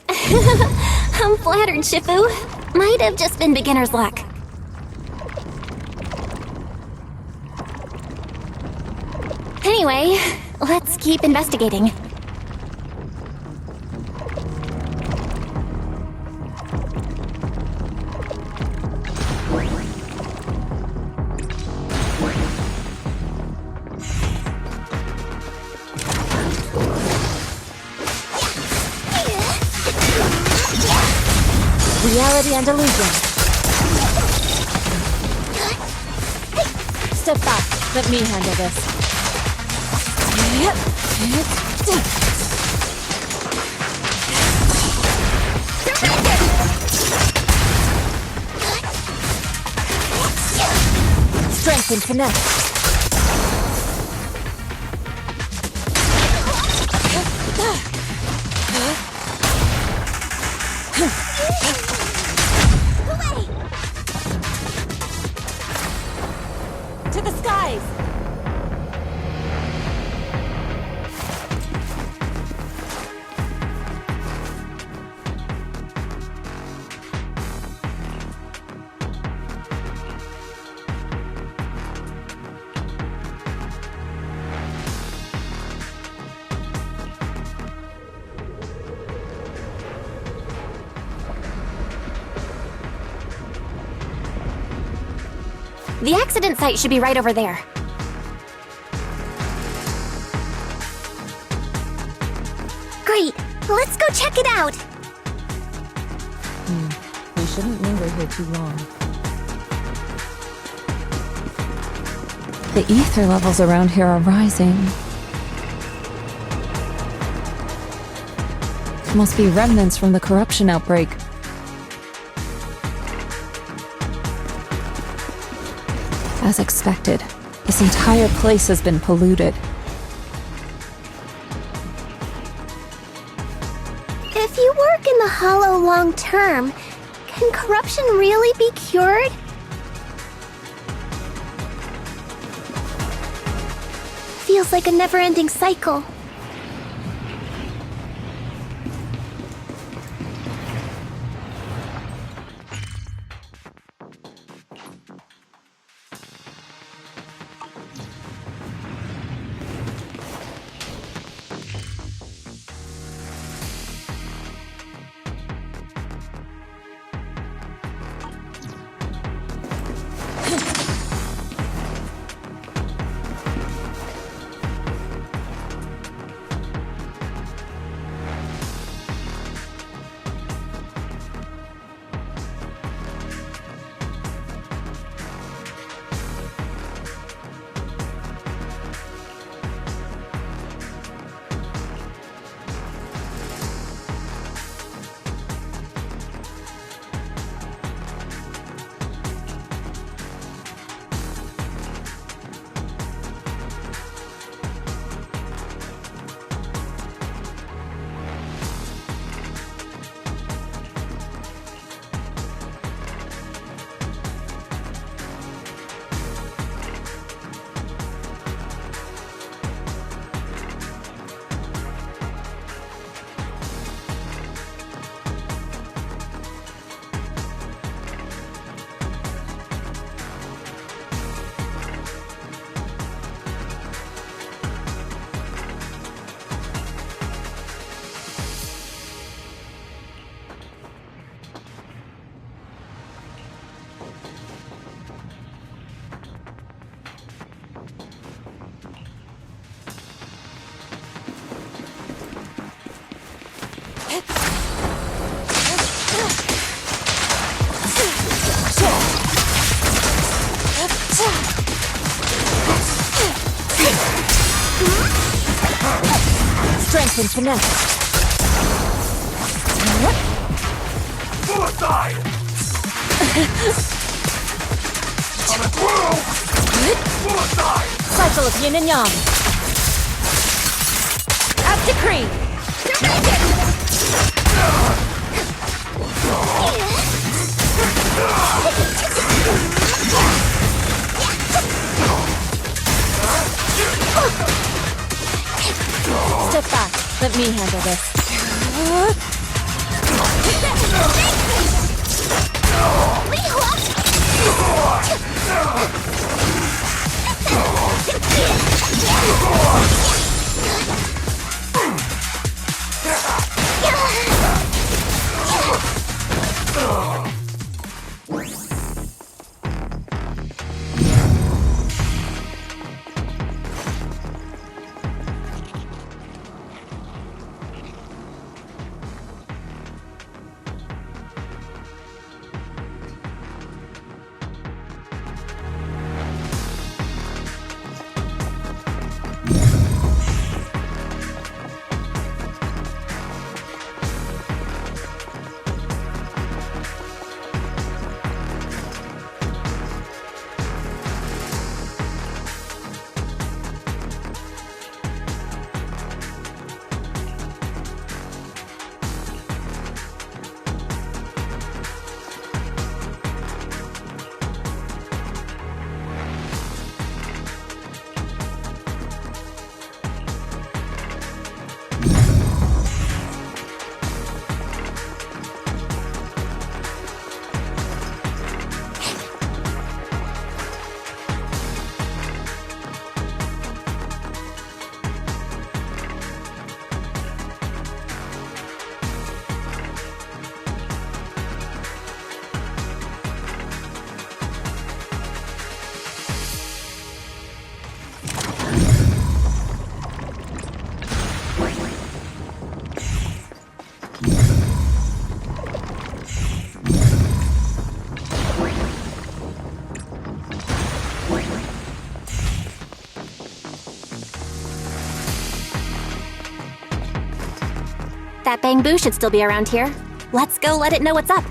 I'm flattered, Shifu. Might have just been beginner's luck. Anyway, let's keep investigating. Reality and illusion. Step back. Let me handle this. Strength and finesse. To the skies! The accident site should be right over there. Great, let's go check it out. We shouldn't linger here too long. The ether levels around here are rising. Must be remnants from the corruption outbreak. As expected, this entire place has been polluted. If you work in the Hollow long term, can corruption really be cured? Feels like a never-ending cycle. Strength and finesse. Suicide! On the groove! Suicide! Cycle of yin and yang. As decreed. Step back. Let me handle this. That bamboo should still be around here. Let's go let it know what's up.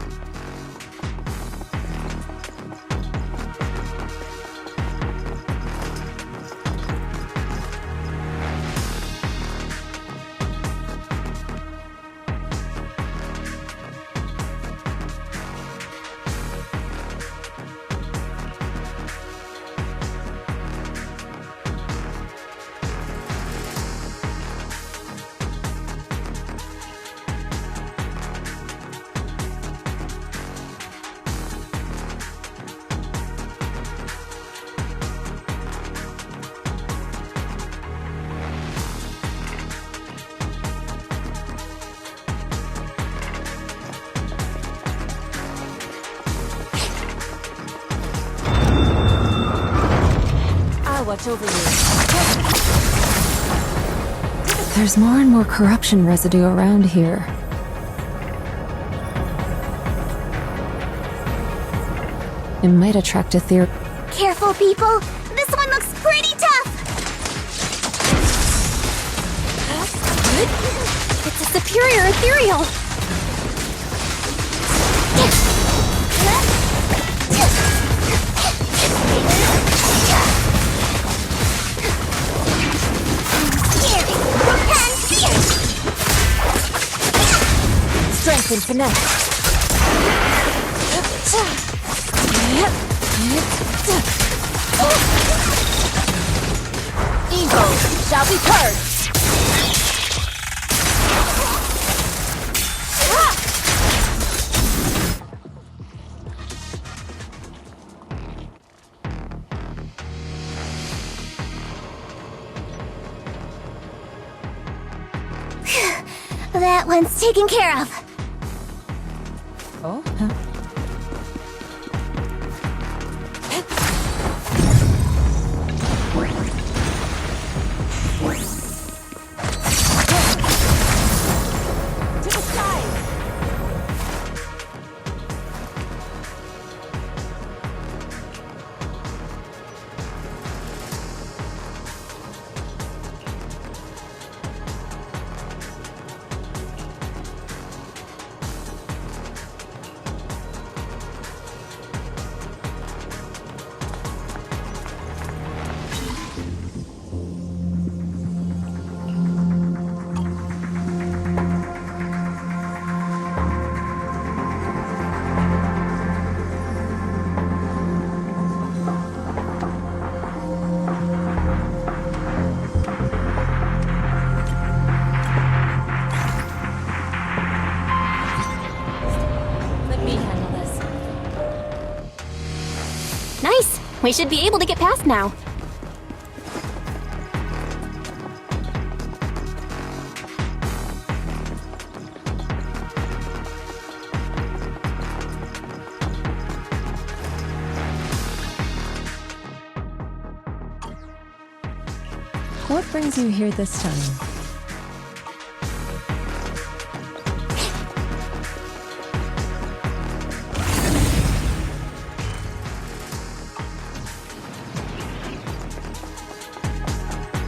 Watch over you. There's more and more corruption residue around here. It might attract a theory. Careful, people! This one looks pretty tough! It's a superior ethereal! Strength and finesse. Evil shall be purged. That one's taken care of. Oh? We should be able to get past now. What brings you here this time?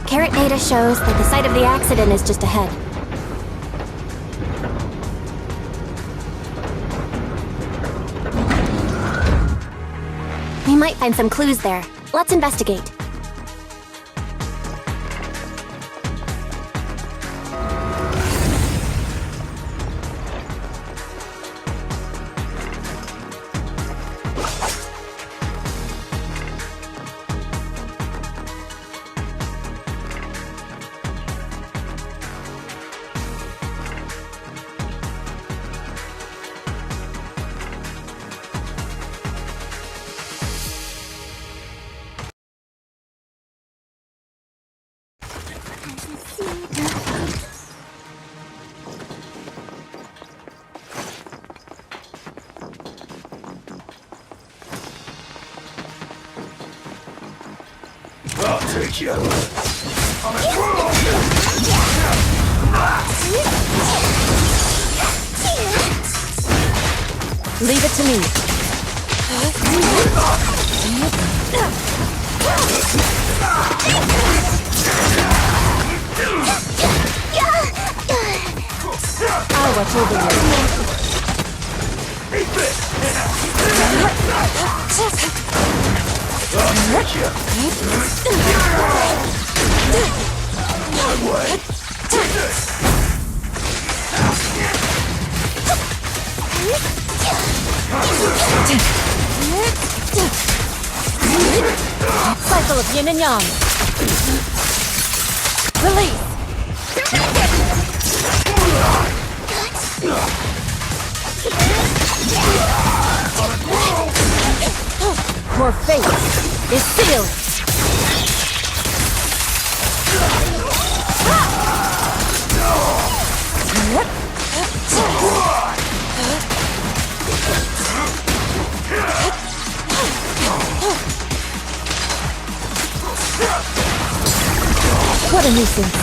Carrot data shows that the site of the accident is just ahead. We might find some clues there. Let's investigate. I'll take you. Leave it to me. I'll watch over you. Cycle of yin and yang. Release. Your fate is sealed. What a nuisance.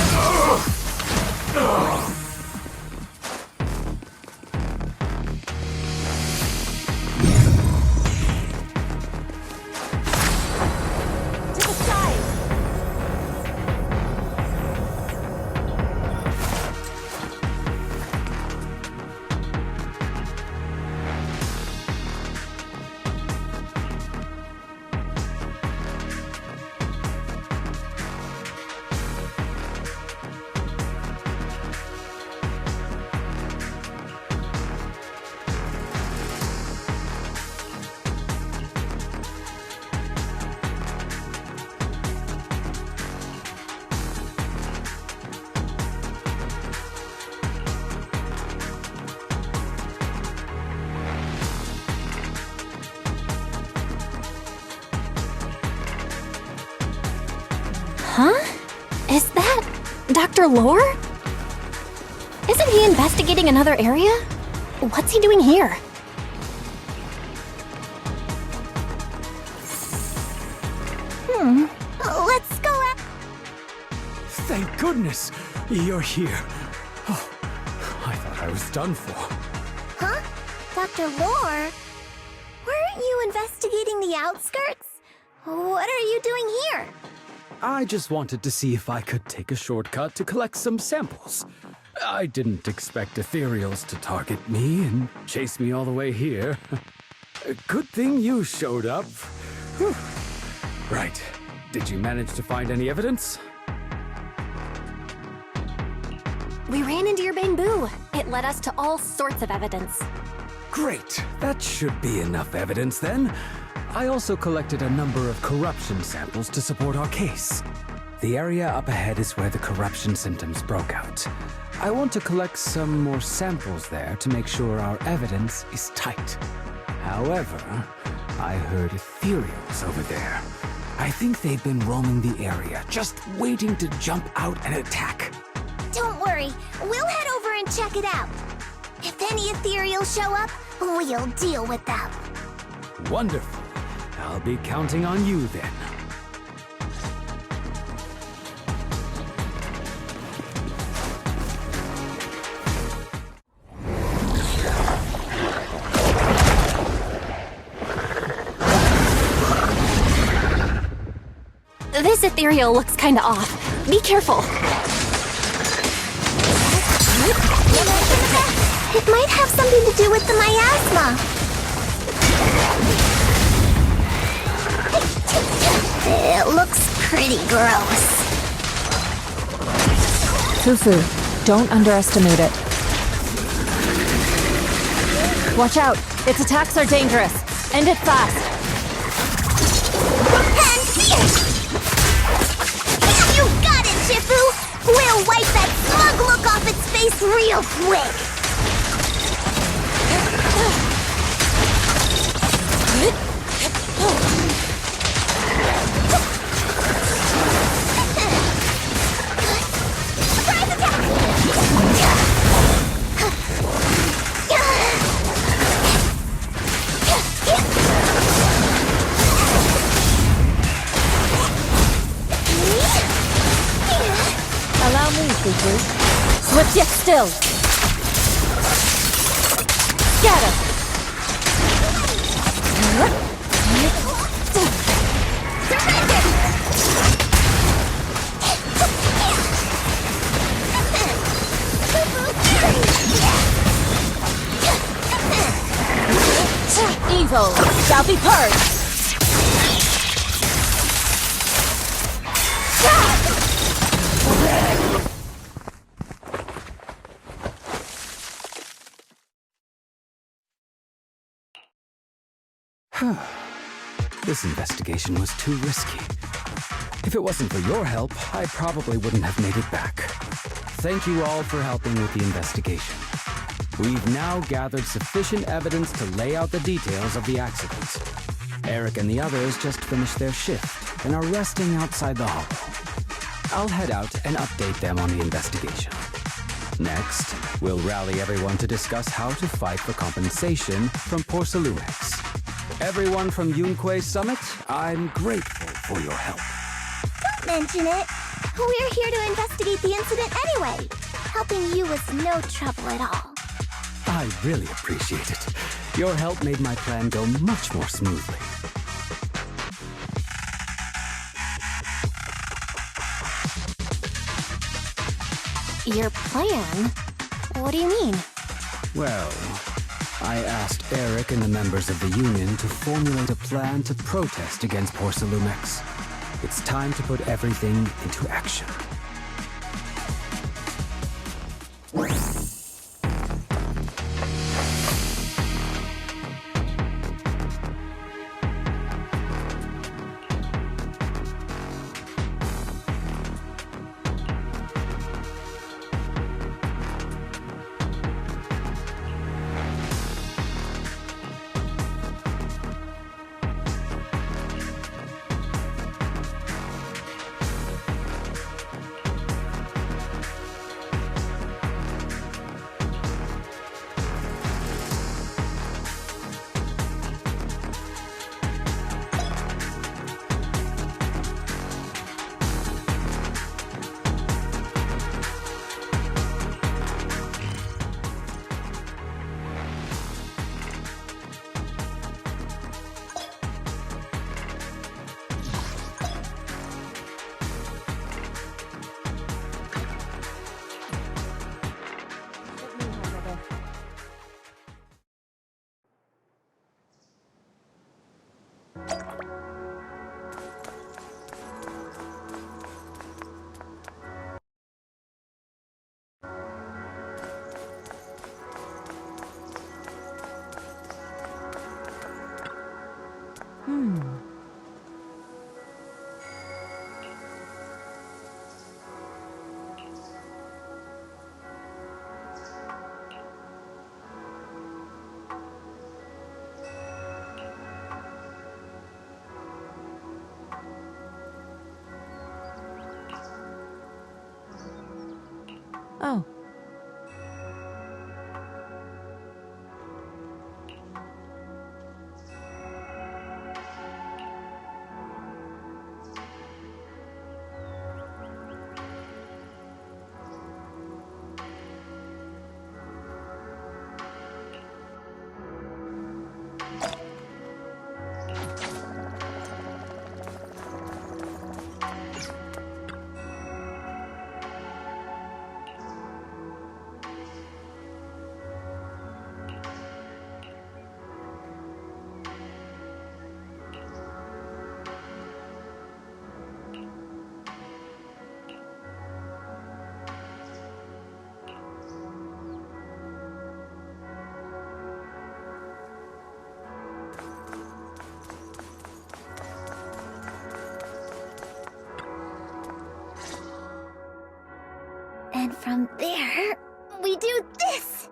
Huh? Is that Dr. Lore? Isn't he investigating another area? What's he doing here? Let's go out. Thank goodness you're here. Oh, I thought I was done for. Huh? Dr. Lore? Weren't you investigating the outskirts? What are you doing here? I just wanted to see if I could take a shortcut to collect some samples. I didn't expect ethereals to target me and chase me all the way here. Good thing you showed up. Whew. Right. Did you manage to find any evidence? We ran into your bamboo. It led us to all sorts of evidence. Great. That should be enough evidence then. I also collected a number of corruption samples to support our case. The area up ahead is where the corruption symptoms broke out. I want to collect some more samples there to make sure our evidence is tight. However, I heard ethereals over there. I think they've been roaming the area, just waiting to jump out and attack. Don't worry, we'll head over and check it out. If any ethereals show up, we'll deal with them. Wonderful. I'll be counting on you then. This ethereal looks kinda off. Be careful. It might have something to do with the miasma. It looks pretty gross. Fufu, don't underestimate it. Watch out! Its attacks are dangerous. End it fast. You got it, Shifu! We'll wipe that smug look off its face real quick! Surprise attack! Allow me, Fufu. Swift yet still. Scatter. Evil shall be purged. This investigation was too risky. If it wasn't for your help, I probably wouldn't have made it back. Thank you all for helping with the investigation. We've now gathered sufficient evidence to lay out the details of the accident. Eric and the others just finished their shift and are resting outside the hollow. I'll head out and update them on the investigation. Next, we'll rally everyone to discuss how to fight for compensation from Porcelumex. Everyone from Yunquei Summit, I'm grateful for your help. Don't mention it. We're here to investigate the incident anyway. Helping you was no trouble at all. I really appreciate it. Your help made my plan go much more smoothly. Your plan? What do you mean? Well, I asked Eric and the members of the Union to formulate a plan to protest against Porcelumex. It's time to put everything into action. Oh. And from there, we do this!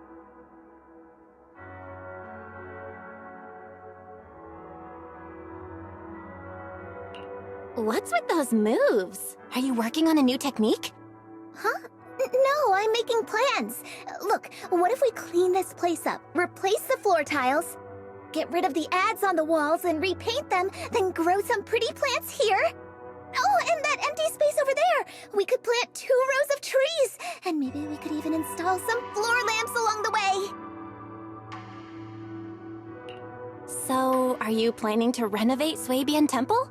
What's with those moves? Are you working on a new technique? Huh? No, I'm making plans. Look, what if we clean this place up, replace the floor tiles, get rid of the ads on the walls and repaint them, then grow some pretty plants here? Oh, and that empty space over there! We could plant 2 rows of trees! And maybe we could even install some floor lamps along the way! So, are you planning to renovate Swabian Temple?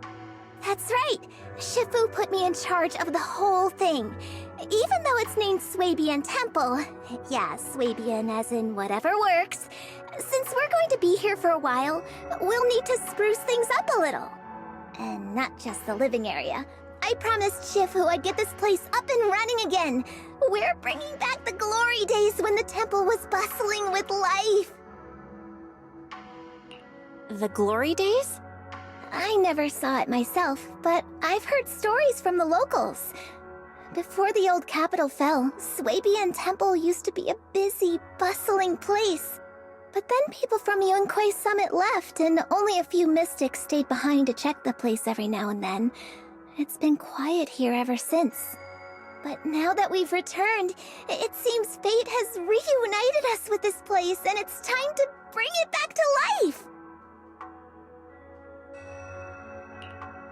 That's right! Shifu put me in charge of the whole thing. Even though it's named Swabian Temple, yeah, Swabian as in whatever works, since we're going to be here for a while, we'll need to spruce things up a little. And not just the living area. I promised Shifu I'd get this place up and running again. We're bringing back the glory days when the temple was bustling with life. The glory days? I never saw it myself, but I've heard stories from the locals. Before the old capital fell, Swabian Temple used to be a busy, bustling place. But then people from Yunquei Summit left, and only a few mystics stayed behind to check the place every now and then. It's been quiet here ever since. But now that we've returned, it seems fate has reunited us with this place, and it's time to bring it back to life!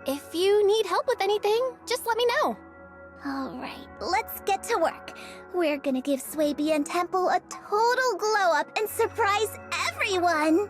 If you need help with anything, just let me know. Alright, let's get to work. We're gonna give Swabian Temple a total glow-up and surprise everyone!